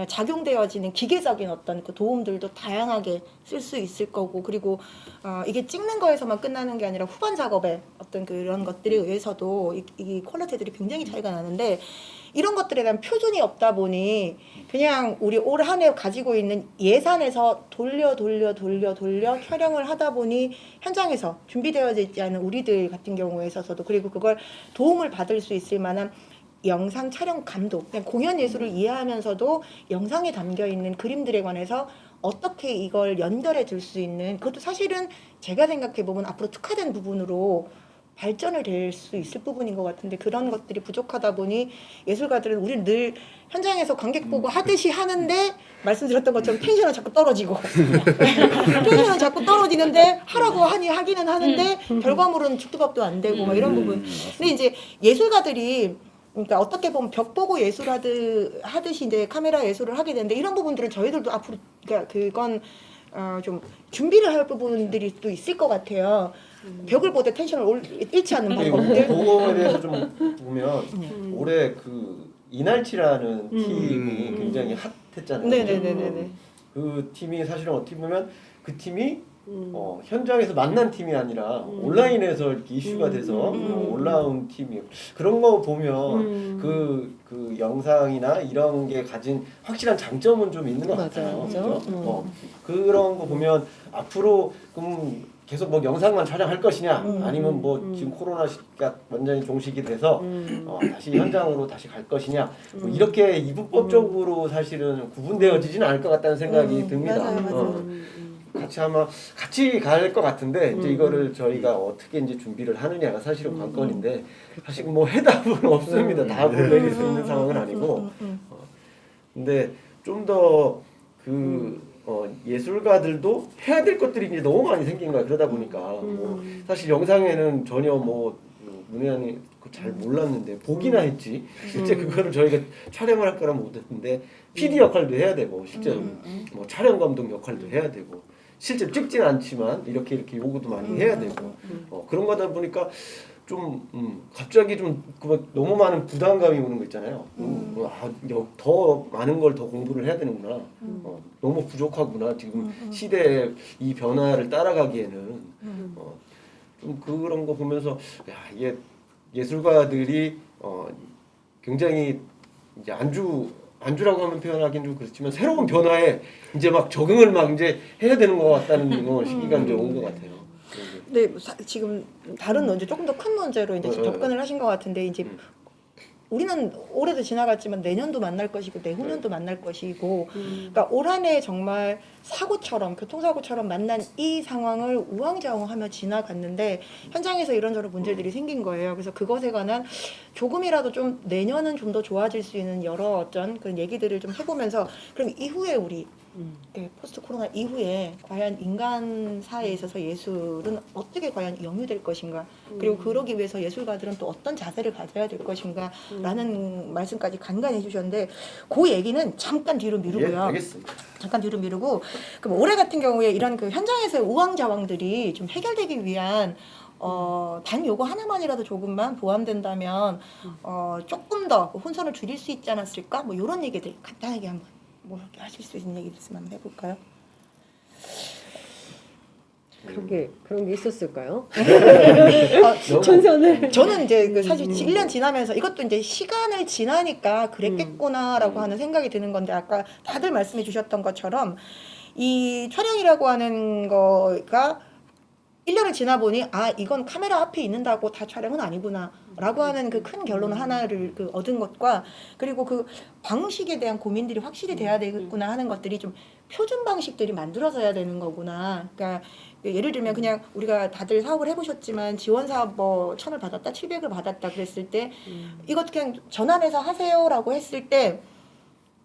작용되어지는 기계적인 어떤 그 도움들도 다양하게 쓸 수 있을 거고 그리고 이게 찍는 거에서만 끝나는 게 아니라 후반 작업에 어떤 그런 것들에 의해서도 이 퀄리티들이 굉장히 차이가 나는데 이런 것들에 대한 표준이 없다 보니 그냥 우리 올 한 해 가지고 있는 예산에서 돌려 촬영을 하다 보니 현장에서 준비되어져 있지 않은 우리들 같은 경우에 있어서도 그리고 그걸 도움을 받을 수 있을 만한 영상 촬영 감독, 그냥 공연 예술을 이해하면서도 영상에 담겨 있는 그림들에 관해서 어떻게 이걸 연결해 줄 수 있는 그것도 사실은 제가 생각해 보면 앞으로 특화된 부분으로 발전을 될 수 있을 부분인 것 같은데 그런 것들이 부족하다 보니 예술가들은 우리는 늘 현장에서 관객 보고 하듯이 하는데 말씀드렸던 것처럼 텐션은 자꾸 떨어지고 텐션은 자꾸 떨어지는데 하라고 하기는 하는데 결과물은 죽도밥도 안 되고 막 이런 부분. 근데 이제 예술가들이 그러니까 어떻게 보면 벽 보고 예술하듯이 이제 카메라 예술을 하게 되는데 이런 부분들은 저희들도 앞으로 그러니까 그건 좀 준비를 할 부분들이 또 있을 것 같아요. 벽을 보되 텐션을 잃지 않는 방법들. 그거에 대해서 좀 보면 올해 그 이날치라는 팀이 굉장히 핫했잖아요. 네네네네. 그 팀이 사실은 어떻게 보면 그 팀이 현장에서 만난 팀이 아니라 온라인에서 이렇게 이슈가 돼서 올라온 팀이에요. 그런 거 보면 그 영상이나 이런 게 가진 확실한 장점은 좀 있는 것 같아요. 그죠? 그런 거 보면 앞으로 그럼 계속 뭐 영상만 촬영할 것이냐 아니면 뭐 지금 코로나 시기가 완전히 종식이 돼서 다시 현장으로 다시 갈 것이냐 뭐 이렇게 이분법적으로 사실은 구분되어지지는 않을 것 같다는 생각이 듭니다. 맞아요. 같이 아마 같이 갈 것 같은데 이제 이거를 저희가 어떻게 이제 준비를 하느냐가 사실은 관건인데 사실 뭐 해답은 없습니다. 답을 내릴 수 있는 상황은 아니고 근데 좀 더 예술가들도 해야 될 것들이 이제 너무 많이 생긴 거야. 그러다 보니까 뭐 사실 영상에는 전혀 뭐 문혜연이 잘 몰랐는데 보기나 했지 실제 그거를 저희가 촬영을 할 거라 못했는데 PD 역할도 해야 되고 실제로 뭐 촬영 감독 역할도 해야 되고 실제 찍지는 않지만 이렇게 요구도 많이 해야 되고 그런 거다 보니까 좀 갑자기 좀 너무 많은 부담감이 오는 거 있잖아요. 더 많은 걸 더 공부를 해야 되는구나. 너무 부족하구나. 지금 시대의 이 변화를 따라가기에는 좀 그런 거 보면서 야 이게 예술가들이 굉장히 이제 안주라고 하면 표현하기는 좀 그렇지만 새로운 변화에 이제 막 적응을 막 이제 해야 되는 것 같다는 시기가 이제 온 것 같아요. 네, 지금 다른 문제 조금 더 큰 문제로 이제 접근을 하신 것 같은데 이제 우리는 올해도 지나갔지만 내년도 만날 것이고 내후년도 만날 것이고 그러니까 올 한 해 정말 사고처럼 교통사고처럼 만난 이 상황을 우왕좌왕하며 지나갔는데 현장에서 이런저런 문제들이 생긴 거예요. 그래서 그것에 관한 조금이라도 좀 내년은 좀 더 좋아질 수 있는 여러 어떤 그런 얘기들을 좀 해보면서 그럼 이후에 우리 포스트 코로나 이후에 과연 인간사에 있어서 예술은 어떻게 과연 영유될 것인가 그리고 그러기 위해서 예술가들은 또 어떤 자세를 가져야 될 것인가 라는 말씀까지 간간히 해주셨는데 그 얘기는 잠깐 뒤로 미루고요. 예, 알겠습니다. 잠깐 뒤로 미루고 그럼 올해 같은 경우에 이런 그 현장에서의 우왕좌왕들이 좀 해결되기 위한 단 요거 하나만이라도 조금만 보완된다면 조금 더 혼선을 줄일 수 있지 않았을까? 뭐 이런 얘기들 간단하게 한번 뭐 하실 수 있는 얘기들 있으면 한번 해볼까요? 그런 게 있었을까요? 저는 이제 그 사실 1년 지나면서 이것도 이제 시간을 지나니까 그랬겠구나라고 하는 생각이 드는 건데 아까 다들 말씀해 주셨던 것처럼 이 촬영이라고 하는 거가 1년을 지나 보니 아 이건 카메라 앞에 있는다고 다 촬영은 아니구나 라고 하는 그 큰 결론 하나를 얻은 것과 그리고 그 방식에 대한 고민들이 확실히 돼야 되겠구나 하는 것들이 좀 표준 방식들이 만들어져야 되는 거구나. 그러니까 예를 들면 그냥 우리가 다들 사업을 해보셨지만 지원 사업 뭐 1,000을 받았다 700을 받았다 그랬을 때 이것 그냥 전환해서 하세요라고 했을 때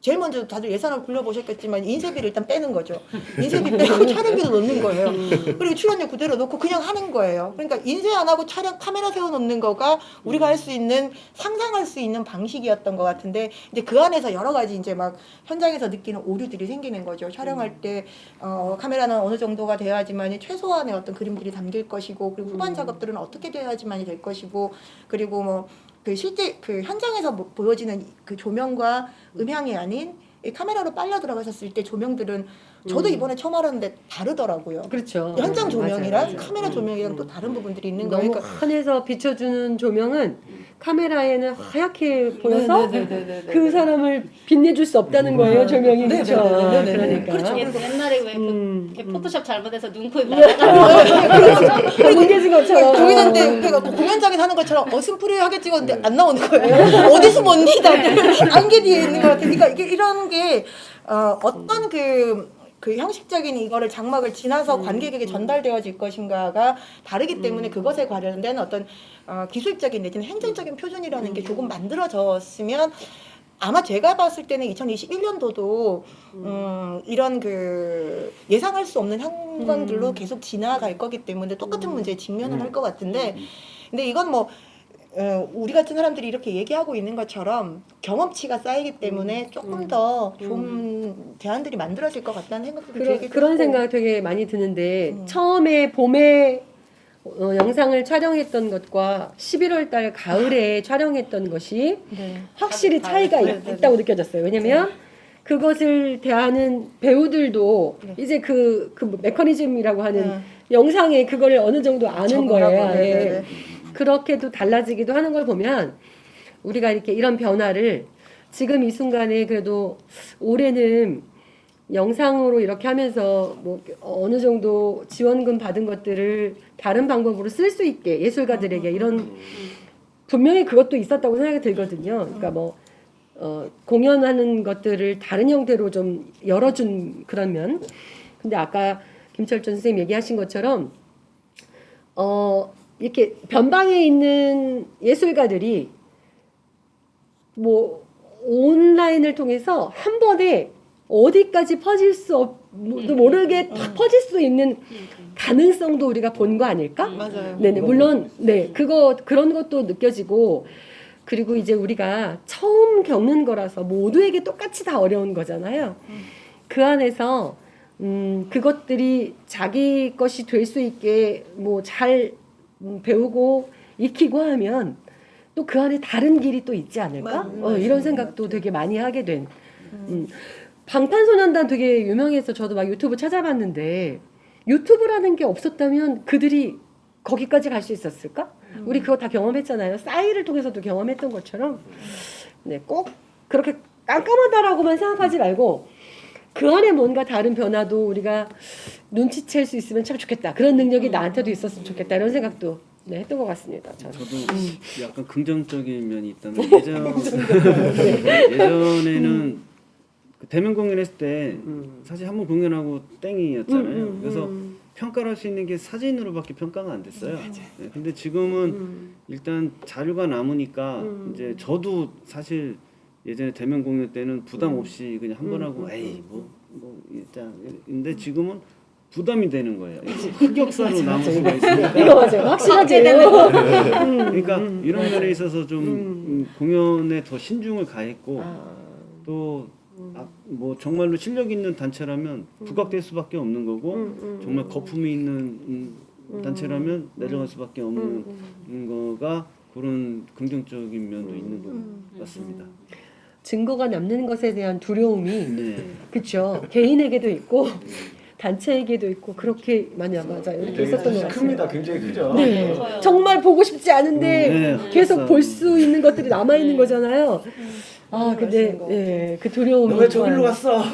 제일 먼저 다들 예산을 굴려보셨겠지만 인쇄비를 일단 빼는 거죠. 인쇄비 빼고 촬영비도 넣는 거예요. 그리고 출연료 그대로 넣고 그냥 하는 거예요. 그러니까 인쇄 안 하고 촬영 카메라 세워놓는 거가 우리가 할 수 있는 상상할 수 있는 방식이었던 것 같은데 이제 그 안에서 여러 가지 이제 막 현장에서 느끼는 오류들이 생기는 거죠. 촬영할 때 카메라는 어느 정도가 돼야지만 최소한의 어떤 그림들이 담길 것이고 그리고 후반 작업들은 어떻게 돼야지만이 될 것이고 그리고 뭐 그 실제 그 현장에서 보여지는 그 조명과 음향이 아닌 이 카메라로 빨려 들어가셨을 때 조명들은 저도 이번에 처음 알았는데 다르더라고요. 그렇죠. 현장 조명이랑 맞아요. 카메라 조명이랑 또 다른 부분들이 있는 거예요. 너무 그러니까 환해서 비춰주는 조명은 카메라에는 하얗게 보여서 네네네네네. 그 사람을 빛내줄 수 없다는 거예요 조명이. 그렇죠. 네네네네네. 그러니까 그렇죠. 옛날에 왜 이렇게 포토샵 잘못해서 눈코입 뭉개진 것처럼. 공연한데 그러니까 공연장에서 하는 것처럼 어슴푸레 하게 찍었는데 안 나오는 거예요. 어디 숨었니? 나 안개 뒤에 있는 것 같아. 그러니까 이게 이런 게 어떤 그 형식적인 이거를 장막을 지나서 관객에게 전달되어질 것인가가 다르기 때문에 그것에 관련된 어떤 기술적인 내지는 행정적인 표준이라는 게 조금 만들어졌으면 아마 제가 봤을 때는 2021년도도 이런 그 예상할 수 없는 상황들로 계속 지나갈 거기 때문에 똑같은 문제에 직면을 할 것 같은데 근데 이건 뭐 우리 같은 사람들이 이렇게 얘기하고 있는 것처럼 경험치가 쌓이기 때문에 조금 더 좋은 대안들이 만들어질 것 같다는 생각도 들게 그런 됐고. 생각 되게 많이 드는데 처음에 봄에 영상을 촬영했던 것과 11월 달 가을에 촬영했던 것이 네. 확실히 차이가 있다고 느껴졌어요. 왜냐면 그것을 대하는 배우들도 이제 그 메커니즘이라고 하는 영상에 그거를 어느 정도 아는 거예요. 아예. 그렇게도 달라지기도 하는 걸 보면 우리가 이렇게 이런 변화를 지금 이 순간에 그래도 올해는 영상으로 이렇게 하면서 뭐 어느 정도 지원금 받은 것들을 다른 방법으로 쓸 수 있게 예술가들에게 이런 분명히 그것도 있었다고 생각이 들거든요. 그러니까 뭐 공연하는 것들을 다른 형태로 좀 열어준 그런 면. 근데 아까 김철준 선생님 얘기하신 것처럼 이렇게 변방에 있는 예술가들이 뭐 온라인을 통해서 한 번에 어디까지 퍼질 수 모르게 다 퍼질 수 있는 가능성도 우리가 본 거 아닐까? 맞아요. 네네 물론 네 그런 것도 느껴지고 그리고 이제 우리가 처음 겪는 거라서 모두에게 똑같이 다 어려운 거잖아요. 그 안에서 그것들이 자기 것이 될 수 있게 뭐 잘 배우고 익히고 하면 또 그 안에 다른 길이 또 있지 않을까? 이런 생각도 되게 많이 하게 된. 방탄소년단 되게 유명해서 저도 막 유튜브 찾아봤는데 유튜브라는 게 없었다면 그들이 거기까지 갈 수 있었을까? 우리 그거 다 경험했잖아요. 싸이를 통해서도 경험했던 것처럼 네, 꼭 그렇게 깜깜하다라고만 생각하지 말고 그 안에 뭔가 다른 변화도 우리가 눈치챌 수 있으면 참 좋겠다. 그런 능력이 나한테도 있었으면 좋겠다. 이런 생각도 네, 했던 것 같습니다. 저는. 저도 약간 긍정적인 면이 있다면 예전에는 그 대면 공연했을 때 사실 한 번 공연하고 땡이었잖아요. 그래서 평가를 할 수 있는 게 사진으로밖에 평가가 안 됐어요. 네, 근데 지금은 일단 자료가 남으니까 이제 저도 사실 예전에 대면 공연 때는 부담 없이 그냥 한 번 하고 에이 뭐 일단 근데 지금은 부담이 되는 거예요. 흑역사로 남을 수가 있으니까. 이거 맞아요. 확실하게 그러니까 이런 면에 있어서 좀 공연에 더 신중을 가했고 또 뭐 정말로 실력 있는 단체라면 부각될 수밖에 없는 거고 정말 거품이 있는 단체라면 내려갈 수밖에 없는 거가 그런 긍정적인 면도 있는 것 같습니다. 증거가 남는 것에 대한 두려움이 네. 그렇죠. 개인에게도 있고 단체에게도 있고 그렇게 많이 맞아요. 이렇게 있었던 것 같습니다. 큽니다. 굉장히 크죠. 네. 커요. 정말 보고 싶지 않은데 네, 계속 흑역사. 볼 수 있는 것들이 남아 있는 거잖아요. 근데 거. 예, 그 두려움이 너 왜 저기로 갔어?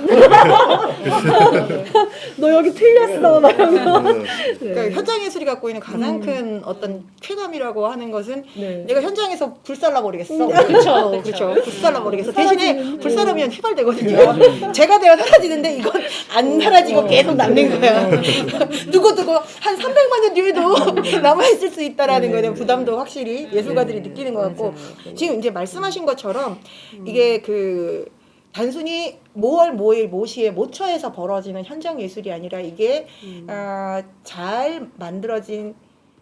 너 여기 틀렸어 말하면 그러니까 현장 예술이 갖고 있는 가장 큰 어떤 쾌감이라고 하는 것은 네. 내가 현장에서 불살라 버리겠어. 그쵸. 그렇죠. 불살라 버리겠어. 대신에 불살라면 휘발되거든요. 제가 되어 사라지는데 이건 안 사라지고 계속 남는 거야. 두고두고 한 300만 년 뒤에도 남아 있을 수 있다라는 거에 대한 부담도 확실히 예술가들이 느끼는 것 같고 지금 이제 말씀하신 것처럼 이게 그 단순히 모월 모일 모시에 모처에서 벌어지는 현장 예술이 아니라 이게 잘 만들어진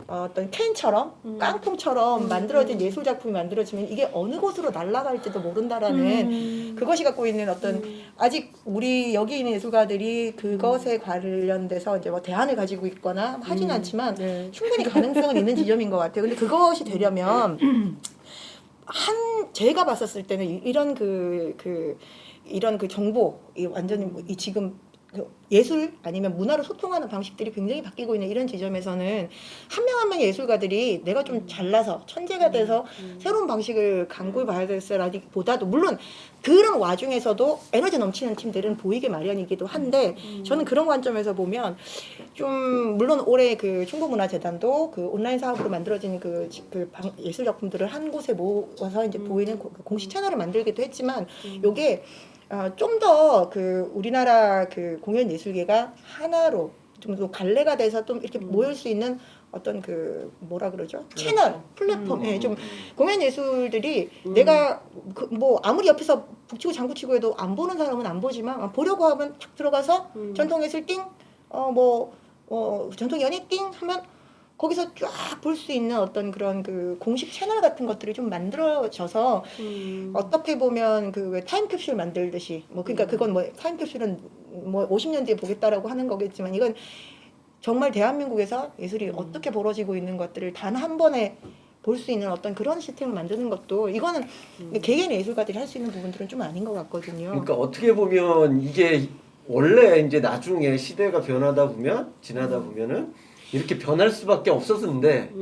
어떤 캔처럼 깡통처럼 만들어진 예술 작품이 만들어지면 이게 어느 곳으로 날아갈지도 모른다라는 그것이 갖고 있는 어떤 아직 우리 여기 있는 예술가들이 그것에 관련돼서 이제 뭐 대안을 가지고 있거나 하진 않지만 네. 충분히 가능성은 있는 지점인 것 같아요. 근데 그것이 되려면 제가 봤었을 때는 이런 이런 그 정보 완전히 이 지금 그 예술 아니면 문화로 소통하는 방식들이 굉장히 바뀌고 있는 이런 지점에서는 한 명 한 명의 예술가들이 내가 좀 잘나서 천재가 돼서 새로운 방식을 강구해 봐야 될라기보다도 물론 그런 와중에서도 에너지 넘치는 팀들은 보이게 마련이기도 한데 저는 그런 관점에서 보면 좀 물론 올해 그 충북문화재단도 그 온라인 사업으로 만들어진 예술 작품들을 한 곳에 모아서 이제 보이는 공식 채널을 만들기도 했지만 요게 좀 더 그 우리나라 그 공연 예술계가 하나로 좀 더 갈래가 돼서 좀 이렇게 모일 수 있는 어떤 그 뭐라 그러죠? 채널, 플랫폼, 예, 좀 공연 예술들이 내가 뭐 아무리 옆에서 북치고 장구치고 해도 안 보는 사람은 안 보지만 보려고 하면 탁 들어가서 전통 예술 띵, 전통 연예 띵 하면 거기서 쫙 볼 수 있는 어떤 그런 그 공식 채널 같은 것들이 좀 만들어져서 어떻게 보면 그 왜 타임캡슐 만들듯이 뭐 그러니까 그건 뭐 타임캡슐은 뭐 50년 뒤에 보겠다라고 하는 거겠지만 이건 정말 대한민국에서 예술이 어떻게 벌어지고 있는 것들을 단 한 번에 볼 수 있는 어떤 그런 시스템을 만드는 것도 이거는 개개인의 예술가들이 할 수 있는 부분들은 좀 아닌 것 같거든요. 그러니까 어떻게 보면 이게 원래 이제 나중에 시대가 변하다 보면 지나다 보면은 이렇게 변할 수밖에 없었는데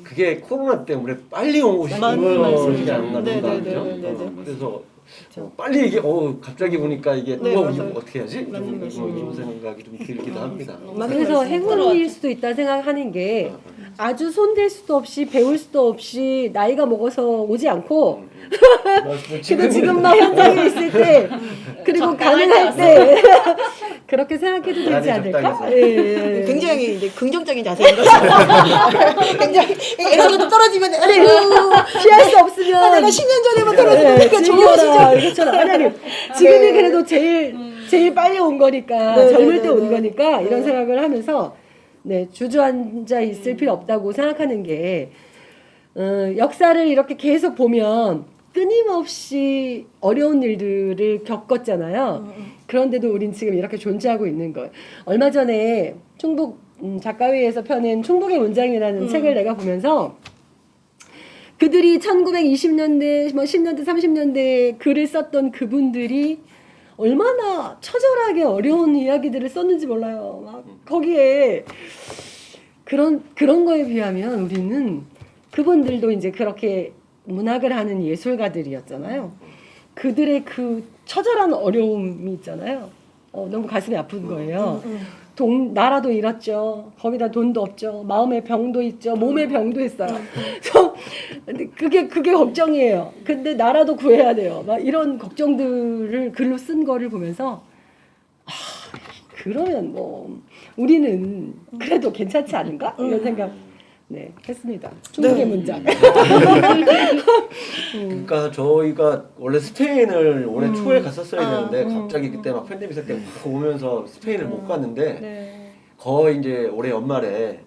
그게 코로나 때문에 빨리 오신 맞는 거지 말씀이죠. 않나 네네네. 그죠? 네네. 그래서 그렇죠. 빨리 이게 갑자기 보니까 이게 네, 이거 맞아요. 어떻게 하지? 맞는 말씀이에요. 좀 생각이 좀 들기도 합니다. 맞는 그래서 말씀. 행운일 수도 있다 생각하는 게 아주 손댈 수도 없이 배울 수도 없이 나이가 먹어서 오지 않고 근데 지금 막 현장에 있을 때 그리고 적당할 가능할 때 그렇게 생각해도 되지 많이 않을까? 적당해서. 예. 굉장히 이제 긍정적인 자세인 거죠. 굉장히 에너지가 좀 떨어지면 피할 수 없으면 내가 10년 전에만 네, 들었으니까 좋은 즐겨라 시절. 이것처럼 아니 지금이 그래도 제일 빨리 온 거니까 네, 젊을 네, 때 네, 온 네. 거니까 이런 네. 생각을 하면서 네 주저앉아 있을 필요 없다고 생각하는 게 역사를 이렇게 계속 보면 끊임없이 어려운 일들을 겪었잖아요. 그런데도 우린 지금 이렇게 존재하고 있는 거예요. 얼마 전에 충북 작가회에서 펴낸 충북의 문장이라는 책을 내가 보면서 그들이 1920년대, 뭐 10년대, 30년대 글을 썼던 그분들이 얼마나 처절하게 어려운 이야기들을 썼는지 몰라요. 막 거기에 그런 거에 비하면 우리는 그분들도 이제 그렇게 문학을 하는 예술가들이었잖아요. 그들의 그 처절한 어려움이 있잖아요. 너무 가슴이 아픈 거예요. 나라도 잃었죠. 거기다 돈도 없죠. 마음의 병도 있죠. 몸의 병도 있어요. 근데 그게 걱정이에요. 근데 나라도 구해야 돼요. 막 이런 걱정들을 글로 쓴 거를 보면서 그러면 뭐 우리는 그래도 괜찮지 않은가? 이런 생각 네, 했습니다. 충북의 문장. 그러니까 저희가 원래 스페인을 올해 초에 갔었어야 되는데 음. 갑자기 그때 막 팬데믹 사태 막 오면서 스페인을 못 갔는데 네. 거의 이제 올해 연말에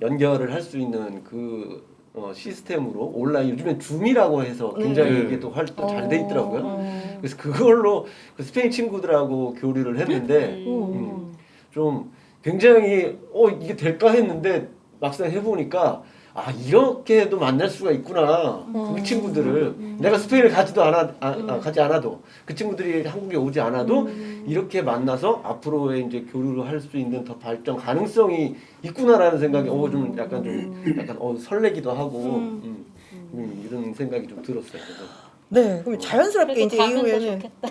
연결을 할 수 있는 그 시스템으로 온라인 요즘엔 줌이라고 해서 굉장히 네. 이게 또 활동 잘 돼 있더라고요. 그래서 그걸로 그 스페인 친구들하고 교류를 했는데 좀 굉장히 이게 될까 했는데 막상 해보니까 이렇게도 만날 수가 있구나. 그 친구들을 내가 스페인을 가지 않아도 그 친구들이 한국에 오지 않아도 이렇게 만나서 앞으로의 이제 교류를 할 수 있는 더 발전 가능성이 있구나라는 생각이 좀 약간 설레기도 하고 이런 생각이 좀 들었어요. 그래서. 네, 그럼 자연스럽게 그래도 이제 가면 더 이후에는 좋겠다.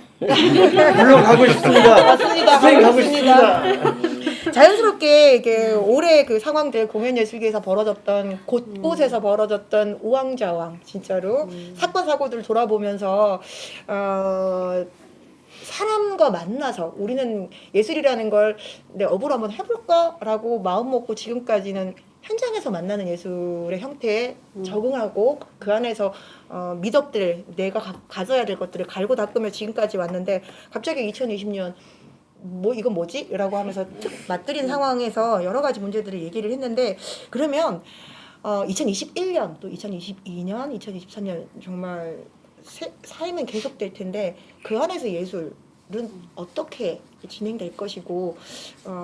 물론 가고 싶습니다. 맞습니다. 스페인 가고 반갑습니다. 싶습니다. 자연스럽게 이게 올해 그 상황들 공연예술계에서 벌어졌던 곳곳에서 벌어졌던 우왕좌왕 진짜로 사건 사고들 돌아보면서 사람과 만나서 우리는 예술이라는 걸 내 업으로 한번 해볼까라고 마음 먹고 지금까지는 현장에서 만나는 예술의 형태에 적응하고 그 안에서 미덕들 내가 가져야 될 것들을 갈고 닦으며 지금까지 왔는데 갑자기 2020년 이건 뭐지? 라고 하면서 맞들인 상황에서 여러 가지 문제들을 얘기를 했는데 그러면 2021년 또 2022년 2023년 정말 삶은 계속될 텐데 그 안에서 예술은 어떻게 진행될 것이고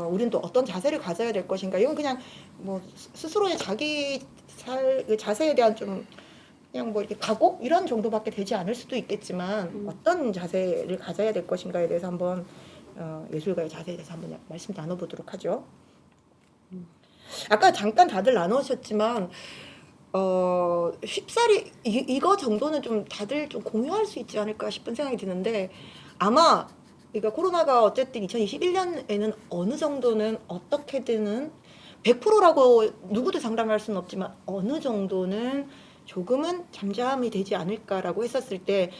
우리는 또 어떤 자세를 가져야 될 것인가 이건 그냥 뭐 스스로의 자기 그 자세에 대한 좀 그냥 뭐 이렇게 각오 이런 정도밖에 되지 않을 수도 있겠지만 어떤 자세를 가져야 될 것인가에 대해서 한번 예술가의 자세에 대해서 한번 말씀 나눠보도록 하죠. 아까 잠깐 다들 나누셨지만 쉽사리 이거 정도는 좀 다들 좀 공유할 수 있지 않을까 싶은 생각이 드는데 아마 그러니까 코로나가 어쨌든 2021년에는 어느 정도는 어떻게든 100%라고 누구도 장담할 수는 없지만 어느 정도는 조금은 잠잠이 되지 않을까라고 했었을 때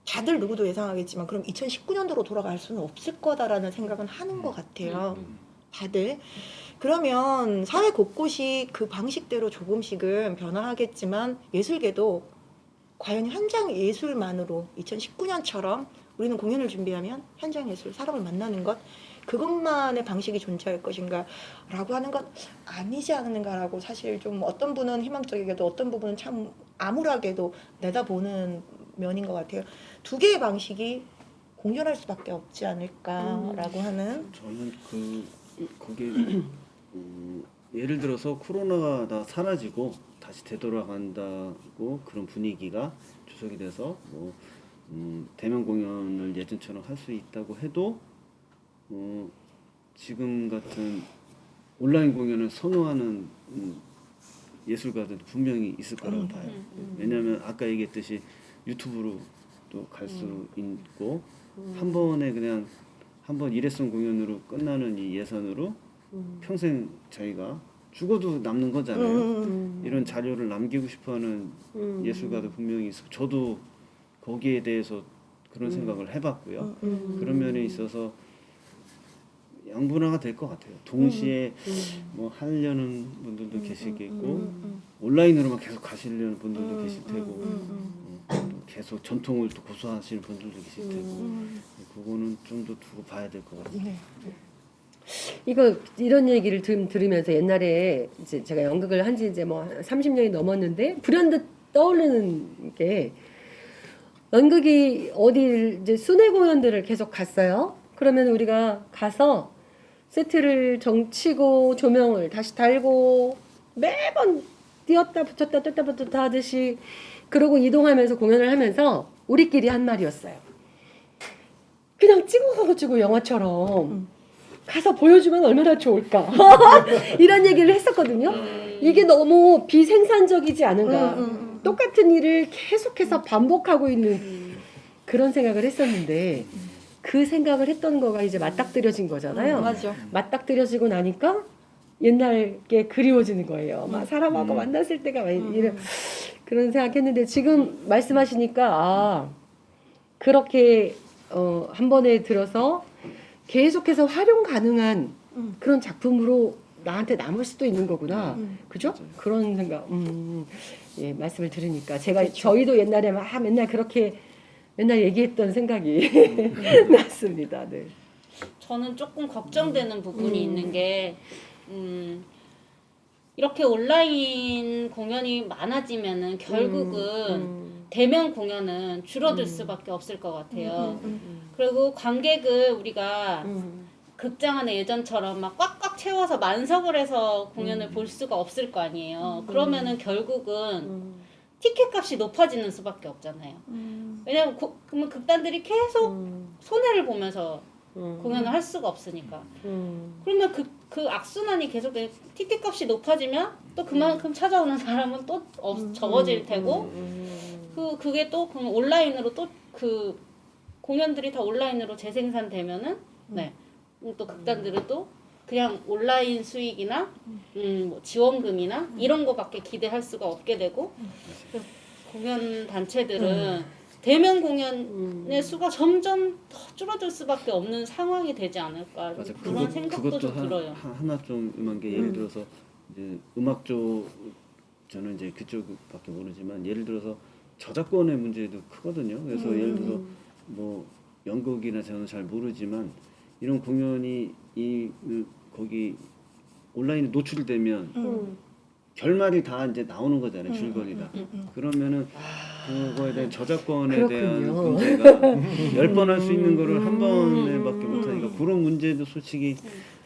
다들 누구도 예상하겠지만 그럼 2019년도로 돌아갈 수는 없을 거다라는 생각은 하는 것 같아요. 다들. 그러면 사회 곳곳이 그 방식대로 조금씩은 변화하겠지만 예술계도 과연 현장 예술만으로 2019년처럼 우리는 공연을 준비하면 현장 예술, 사람을 만나는 것 그것만의 방식이 존재할 것인가 라고 하는 건 아니지 않는가라고 사실 좀 어떤 분은 희망적이게도 어떤 부분은 참 암울하게도 내다보는 면인 것 같아요. 두 개의 방식이 공존할 수밖에 없지 않을까라고 하는 저는 그게 예를 들어서 코로나가 다 사라지고 다시 되돌아간다고 그런 분위기가 조성이 돼서 뭐 대면 공연을 예전처럼 할 수 있다고 해도 지금 같은 온라인 공연을 선호하는 예술가들도 분명히 있을 거라고 봐요. 왜냐하면 아까 얘기했듯이 유튜브로도 갈 수 있고 한 번에 그냥 한 번 일회성 공연으로 끝나는 이 예산으로 평생 자기가 죽어도 남는 거잖아요. 이런 자료를 남기고 싶어하는 예술가도 분명히 있어. 저도 거기에 대해서 그런 생각을 해봤고요. 그런 면에 있어서 양분화가 될 것 같아요. 동시에 뭐 하려는 분들도 계시겠고 온라인으로만 계속 가시려는 분들도 계실 테고 또 계속 전통을 또 고수하시는 분들도 계실 테고 그거는 좀 더 두고 봐야 될 것 같아요. 이거 이런 얘기를 들으면서 옛날에 이제 제가 연극을 한지 이제 뭐 30년이 넘었는데 불현듯 떠오르는 게 연극이 어디 이제 순회 공연들을 계속 갔어요. 그러면 우리가 가서 세트를 정치고 조명을 다시 달고 매번 뛰었다 붙였다 떴다 붙였다 하듯이 그러고 이동하면서 공연을 하면서 우리끼리 한 말이었어요. 그냥 찍어가지고 영화처럼 가서 보여주면 얼마나 좋을까 이런 얘기를 했었거든요. 이게 너무 비생산적이지 않은가. 똑같은 일을 계속해서 반복하고 있는 그런 생각을 했었는데 그 생각을 했던 거가 이제 맞닥뜨려진 거잖아요. 맞아. 맞닥뜨려지고 나니까 옛날 게 그리워지는 거예요. 막 사람하고 만났을 때가 막 이런 그런 생각했는데 지금 말씀하시니까 아 그렇게 한 번에 들어서 계속해서 활용 가능한 그런 작품으로 나한테 남을 수도 있는 거구나. 그죠? 그런 생각. 예, 말씀을 들으니까 제가 저희도 옛날에 막 맨날 그렇게 맨날 얘기했던 생각이 났습니다. 네. 저는 조금 걱정되는 부분이 있는 게 이렇게 온라인 공연이 많아지면은 결국은 대면 공연은 줄어들 수밖에 없을 것 같아요. 그리고 관객을 우리가 극장 안에 예전처럼 막 꽉꽉 채워서 만석을 해서 공연을 볼 수가 없을 거 아니에요. 그러면은 결국은 티켓 값이 높아지는 수밖에 없잖아요. 왜냐면 그러면 극단들이 계속 손해를 보면서 공연을 할 수가 없으니까. 그러면 그 악순환이 계속 티켓 값이 높아지면 또 그만큼 찾아오는 사람은 또 적어질 테고 그게 또 그럼 온라인으로 또 그 공연들이 다 온라인으로 재생산되면은 네. 또 극단들은 또 그냥 온라인 수익이나 뭐 지원금이나 이런 거밖에 기대할 수가 없게 되고 공연 단체들은 대면 공연의 수가 점점 더 줄어들 수밖에 없는 상황이 되지 않을까 맞아. 그런 생각도 그것도 좀 들어요. 하나 좀 음한 게 예를 들어서 이제 음악 쪽 저는 이제 그쪽밖에 모르지만 예를 들어서 저작권의 문제도 크거든요. 그래서 예를 들어서 뭐 연극이나 저는 잘 모르지만 이런 공연이 거기 온라인에 노출되면 결말이 다 이제 나오는 거잖아요. 줄거리가. 그러면은 그거에 대한 저작권에 대한 그렇군요. 문제가 10번 할 수 있는 거를 한 번에밖에 못 하니까 그런 문제도 솔직히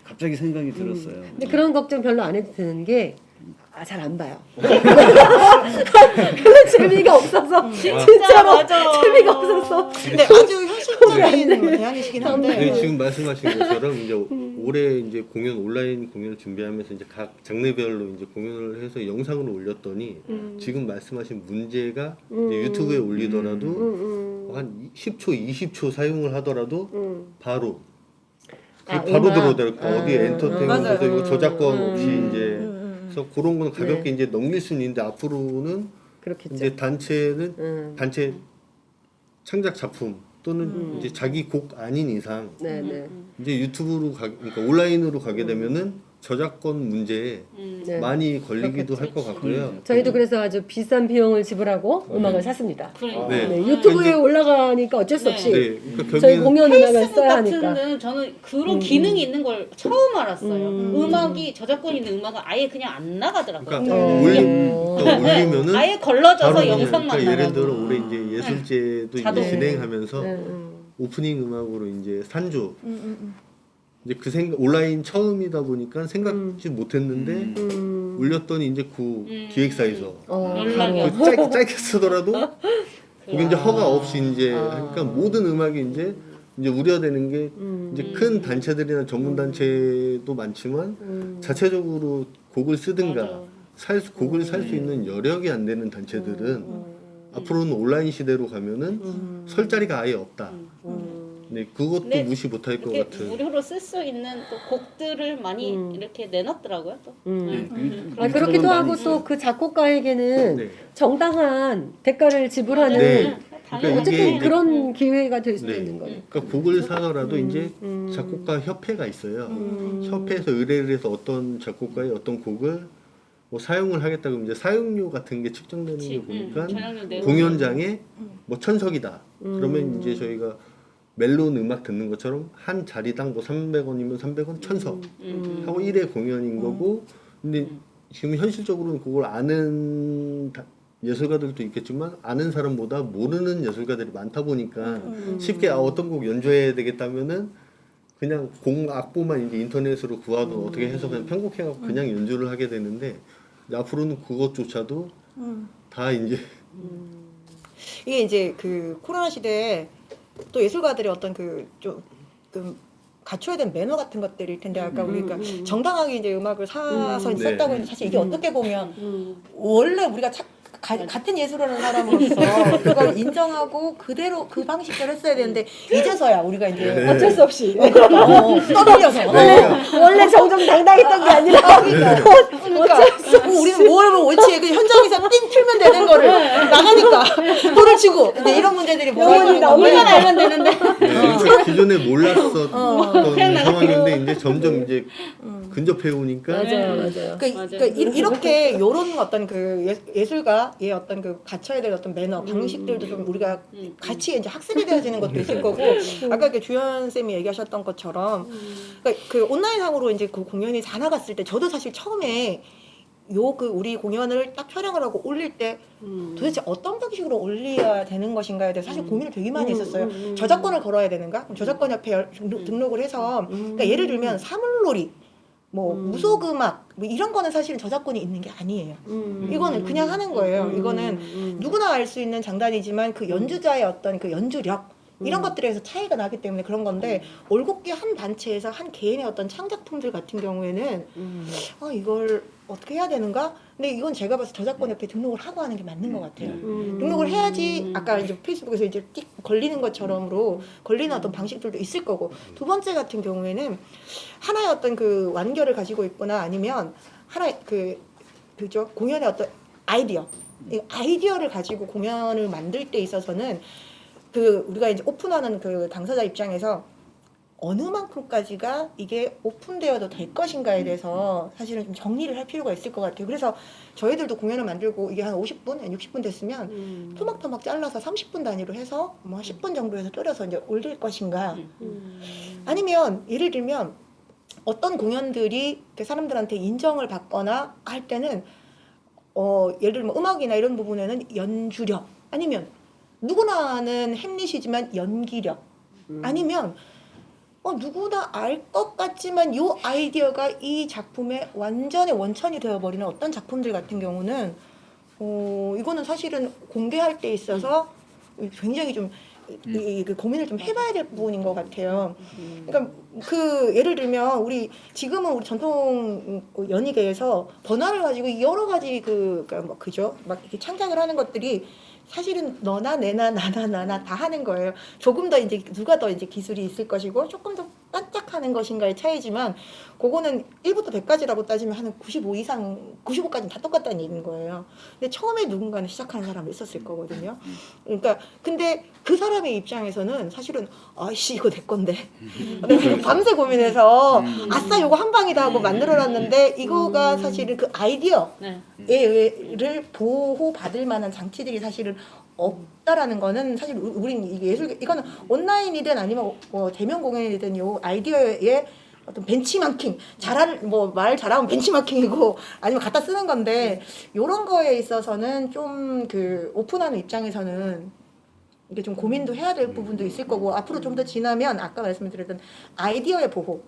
갑자기 생각이 들었어요. 근데 그런 걱정 별로 안 해도 되는 게 잘 안 봐요. 그런 재미가 없어서 진짜로 맞아. 재미가 없어서 근데 아주 현실적인 대안이시긴 한데. 네, 지금 말씀하신 것처럼 이제 올해 이제 온라인 공연을 준비하면서 이제 각 장르별로 이제 공연을 해서 영상으로 올렸더니 지금 말씀하신 문제가 이제 유튜브에 올리더라도 한 10초, 20초 사용을 하더라도 바로 바로 음악. 들어오더라고. 어디 엔터테인먼트에서 맞아요. 이거 저작권 없이 이제 그래서 그런 건 가볍게 이제 넘길 수는 있는데 앞으로는 그렇겠죠. 이제 단체는 단체 창작 작품 또는 이제 자기 곡 아닌 이상 네네. 이제 유튜브로 그러니까 온라인으로 가게 되면은 저작권 문제에 네. 많이 걸리기도 할 것 같고요. 저희도 그래서 아주 비싼 비용을 지불하고 음악을 샀습니다. 그러니까. 네. 네, 유튜브에 올라가니까 어쩔 수 없이 네, 그러니까 저희 결국에는 공연 음악을 페이스북 써야 같은 하니까. 데는 저는 그런 기능이 있는 걸 처음 알았어요. 음악이 저작권 있는 음악은 아예 그냥 안 나가더라고요. 그러니까 올리면은 아예 걸러져서 바로 그냥 영상만 그러니까 예를 나가고. 들어 올해 이제 예술제도 이제 자동. 진행하면서 오프닝 음악으로 이제 산조 이제 그 온라인 처음이다 보니까 생각지 못했는데 올렸더니 이제 그 기획사에서 연락이 그 짧게 쓰더라도 그게 이제 허가 없이 이제 하니까 모든 음악이 이제 우려되는 게 이제 큰 단체들이나 전문 단체도 많지만 자체적으로 곡을 쓰든가 곡을 살 수 있는 여력이 안 되는 단체들은 앞으로는 온라인 시대로 가면은 설 자리가 아예 없다. 네, 그것도 네, 무시 못할 것 이렇게 같은. 무료로 쓸 수 있는 또 곡들을 많이 이렇게 내놨더라고요. 또. 그렇기도 하고 또 그 작곡가에게는 네. 정당한 대가를 지불하는 네. 당연히 어쨌든 이게 이제- 그런 기회가 될 수도 네. 있는 거예요. 그러니까 곡을 사더라도 이제 작곡가 협회가 있어요. 협회에서 의뢰를 해서 어떤 작곡가의 어떤 곡을 뭐 사용을 하겠다 그러면 이제 사용료 같은 게 측정되는 게 보니까 전향료 내고 공연장에 뭐 1,000석이다. 그러면 이제 저희가 멜론 음악 듣는 것처럼 한 자리당 뭐 300원이면 300원 1,000석 하고 1회 공연인 거고 근데 지금 현실적으로는 그걸 아는 예술가들도 있겠지만 아는 사람보다 모르는 예술가들이 많다 보니까 쉽게 어떤 곡 연주해야 되겠다면은 그냥 곡 악보만 이제 인터넷으로 구하도 어떻게 해서 그냥 편곡해갖고 그냥 연주를 하게 되는데 이제 앞으로는 그것조차도 다 이제 이게 이제 그 코로나 시대에 또 예술가들의 어떤 좀 갖춰야 되는 매너 같은 것들일 텐데 아까 우리가 정당하게 이제 음악을 사서 네. 썼다고 했는데 사실 이게 어떻게 보면 원래 우리가 같은 예술을 하는 사람으로서 그걸 인정하고 그대로 그 방식대로 했어야 되는데 이제서야 우리가 이제 네. 어쩔 수 없이 떠돌려서 원래 정정당당했던 게 아니라 그러니까 우리는 뭘 옳지 그 현장에서 띵 틀면 되는 거를 나가니까 돌을 치고 이제 이런 문제들이 영혼이 벌어지는 우리가 건데 알면 되는데. 그러니까 기존에 몰랐었던 상황인데 이제 점점 이제 근접해 오니까 맞아요. 그러니까 이렇게 요런 어떤 그 예술가의 어떤 그 갖춰야 될 어떤 매너 방식들도 좀 우리가 같이 이제 학습이 되어지는 것도 있을 거고 아까 그 주연 쌤이 얘기하셨던 것처럼 그러니까 그 온라인상으로 이제 그 공연이 다 나갔을 때 저도 사실 처음에 그 우리 공연을 딱 촬영을 하고 올릴 때 도대체 어떤 방식으로 올려야 되는 것인가에 대해서 사실 고민을 되게 많이 했었어요. 저작권을 걸어야 되는가? 그럼 저작권협회에 등록을 해서 그러니까 예를 들면 사물놀이 뭐 무속음악 뭐 이런 거는 사실은 저작권이 있는 게 아니에요. 이거는 그냥 하는 거예요. 이거는 누구나 알 수 있는 장단이지만 그 연주자의 어떤 그 연주력 이런 것들에서 차이가 나기 때문에 그런 건데 올곧게 한 단체에서 한 개인의 어떤 창작품들 같은 경우에는 이걸 어떻게 해야 되는가? 근데 이건 제가 봐서 저작권협회 등록을 하고 하는 게 맞는 것 같아요. 등록을 해야지 아까 이제 페이스북에서 이제 띡 걸리는 것처럼으로 걸리는 어떤 방식들도 있을 거고 두 번째 같은 경우에는 하나의 어떤 그 완결을 가지고 있거나 아니면 하나의 그죠 공연의 어떤 아이디어 이 아이디어를 가지고 공연을 만들 때 있어서는 그 우리가 이제 오픈하는 그 당사자 입장에서 어느 만큼까지가 이게 오픈되어도 될 것인가에 대해서 사실은 좀 정리를 할 필요가 있을 것 같아요. 그래서 저희들도 공연을 만들고 이게 한 50분, 60분 됐으면 토막토막 잘라서 30분 단위로 해서 뭐 10분 정도에서 줄여서 이제 올릴 것인가. 아니면 예를 들면 어떤 공연들이 사람들한테 인정을 받거나 할 때는 예를 들면 음악이나 이런 부분에는 연주력 아니면 누구나 아는 햄릿이지만 연기력 아니면 누구나 알 것 같지만 이 아이디어가 이 작품의 완전의 원천이 되어버리는 어떤 작품들 같은 경우는 이거는 사실은 공개할 때 있어서 굉장히 좀 그 고민을 좀 해봐야 될 부분인 것 같아요. 그러니까 그 예를 들면 우리 지금은 우리 전통 연희계에서 번화를 가지고 여러 가지 그러니까 뭐 그죠 막 이렇게 창작을 하는 것들이 사실은 너나 내나 나나 다 하는 거예요. 조금 더 이제 누가 더 이제 기술이 있을 것이고 조금 더 반짝하는 것인가의 차이지만 그거는 1부터 100까지라고 따지면 한 95 이상 95까지는 다 똑같다는 얘기인 거예요. 근데 처음에 누군가는 시작하는 사람이 있었을 거거든요. 그러니까 근데 그 사람의 입장에서는 사실은 아이씨 이거 내 건데 내가 밤새 고민해서 아싸 요거 한 방이다 하고 만들어놨는데 이거가 사실은 그 아이디어를 보호받을 만한 장치들이 사실은 없다라는 거는 사실 우린 이게 이거는 온라인이든 아니면 대면 공연이든 요 아이디어의 어떤 벤치마킹 말 잘하면 벤치마킹이고 아니면 갖다 쓰는 건데 요런 거에 있어서는 좀 그 오픈하는 입장에서는 이게 좀 고민도 해야 될 부분도 있을 거고 앞으로 좀 더 지나면 아까 말씀드렸던 아이디어의 보호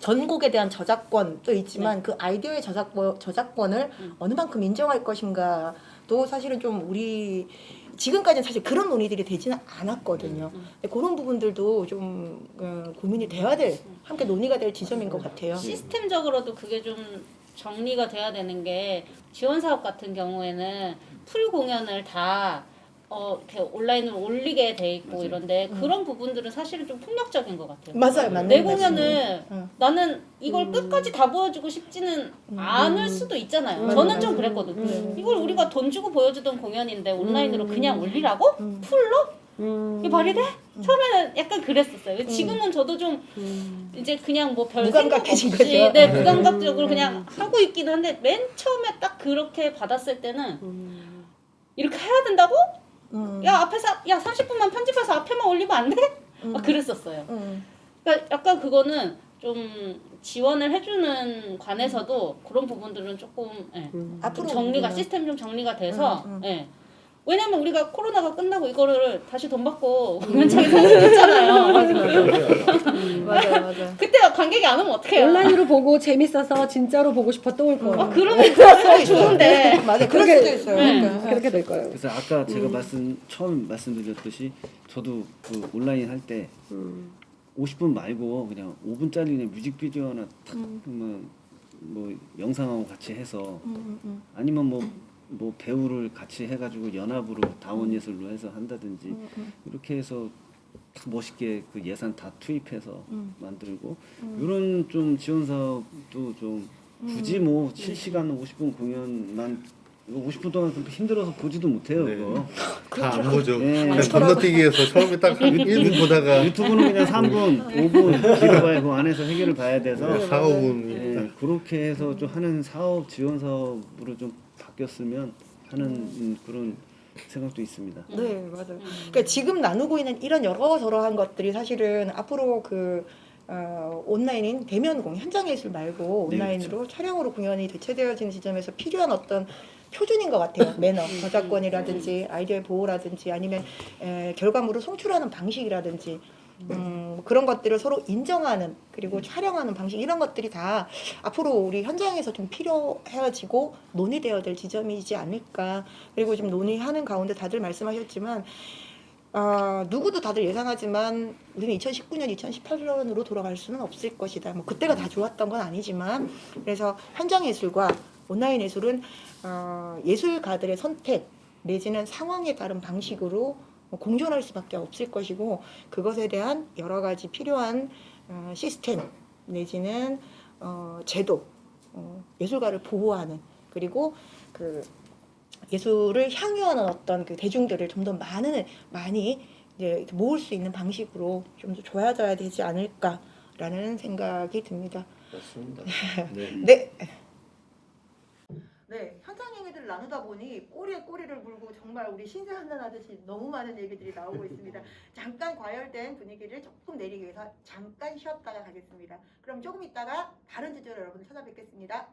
전곡에 대한 저작권도 있지만 그 아이디어의 저작권을 어느 만큼 인정할 것인가도 사실은 좀 우리 지금까지는 사실 그런 논의들이 되지는 않았거든요. 그런 부분들도 좀 고민이 돼야 될 함께 논의가 될 지점인 것 같아요. 시스템적으로도 그게 좀 정리가 돼야 되는 게 지원 사업 같은 경우에는 풀 공연을 다 이렇게 온라인으로 올리게 돼 있고 이런데 그런 부분들은 사실은 좀 폭력적인 것 같아요. 맞아요, 맞는 내 말씀이에요. 공연을 응. 나는 이걸 끝까지 다 보여주고 싶지는 않을 수도 있잖아요. 맞아, 저는 맞아. 좀 그랬거든요. 이걸 우리가 돈 주고 보여주던 공연인데 온라인으로 그냥 올리라고? 풀로? 이게 말이 돼? 처음에는 약간 그랬었어요. 지금은 저도 좀 이제 그냥 뭐 별 생각 무감각해진 없이 거죠. 네, 무감각적으로 그냥 하고 있긴 한데 맨 처음에 딱 그렇게 받았을 때는 이렇게 해야 된다고? 야 앞에서 야 30분만 편집해서 앞에만 올리면 안 돼? 막 그랬었어요. 그러니까 약간 그거는 좀 지원을 해주는 관에서도 그런 부분들은 조금 예, 앞으로 정리가 시스템 좀 정리가 돼서 예. 왜냐면 우리가 코로나가 끝나고 이거를 다시 돈 받고 공연장에서 했잖아요. 맞아, 맞아. 그때 관객이 안 오면 어떡해요? 온라인으로 보고 재밌어서 진짜로 보고 싶어 또 올 거예요. 그러면 그거 좋은데. 맞아, 그럴 그렇게- 수도 있어요. 네. 그러니까. 그렇게 될 거예요. 그래서 아까 제가 처음 말씀드렸듯이 저도 그 온라인 할 때 50분 말고 그냥 5분짜리 그냥 뮤직비디오나 탁 뭐 영상하고 같이 해서 아니면 뭐 배우를 같이 해가지고 연합으로 다원예술로 해서 한다든지 이렇게 해서 딱 멋있게 그 예산 다 투입해서 만들고 이런 좀 지원 사업도 좀 굳이 뭐 실시간 50분 공연만 이거 50분 동안 좀 힘들어서 보지도 못해요 네. 그거. 다 안 보죠. 네. 그냥 건너뛰기에서 처음에 딱 1분 보다가 유튜브는 그냥 3분, 5분 길어봐야 그 안에서 해결을 봐야 돼서 4, 5분 네, 그렇게 해서 좀 하는 사업 지원 사업으로 좀 바뀌었으면 하는 그런 생각도 있습니다. 네, 맞아요. 그러니까 지금 나누고 있는 이런 여러저러한 것들이 사실은 앞으로 온라인인 대면 공연, 현장 예술 말고 네, 온라인으로 촬영으로 공연이 대체되어지는 지점에서 필요한 어떤 표준인 것 같아요. 매너, 저작권이라든지 아이디어의 보호라든지 아니면 결과물을 송출하는 방식이라든지 그런 것들을 서로 인정하는 그리고 촬영하는 방식 이런 것들이 다 앞으로 우리 현장에서 좀 필요해지고 논의되어야 될 지점이지 않을까. 그리고 지금 논의하는 가운데 다들 말씀하셨지만 누구도 다들 예상하지만 우리는 2019년, 2018년으로 돌아갈 수는 없을 것이다. 뭐 그때가 다 좋았던 건 아니지만 그래서 현장 예술과 온라인 예술은 예술가들의 선택 내지는 상황에 따른 방식으로 공존할 수밖에 없을 것이고 그것에 대한 여러 가지 필요한 시스템 내지는 제도, 예술가를 보호하는 그리고 그 예술을 향유하는 어떤 그 대중들을 좀 더 많이 이제 모을 수 있는 방식으로 좀 더 좋아져야 되지 않을까라는 생각이 듭니다. 맞습니다. 네. 네, 현장 얘기들 나누다 보니 꼬리에 꼬리를 물고 정말 우리 신세 한탄하듯이 너무 많은 얘기들이 나오고 있습니다. 잠깐 과열된 분위기를 조금 내리기 위해서 잠깐 쉬었다가 가겠습니다. 그럼 조금 있다가 다른 주제로 여러분 찾아뵙겠습니다.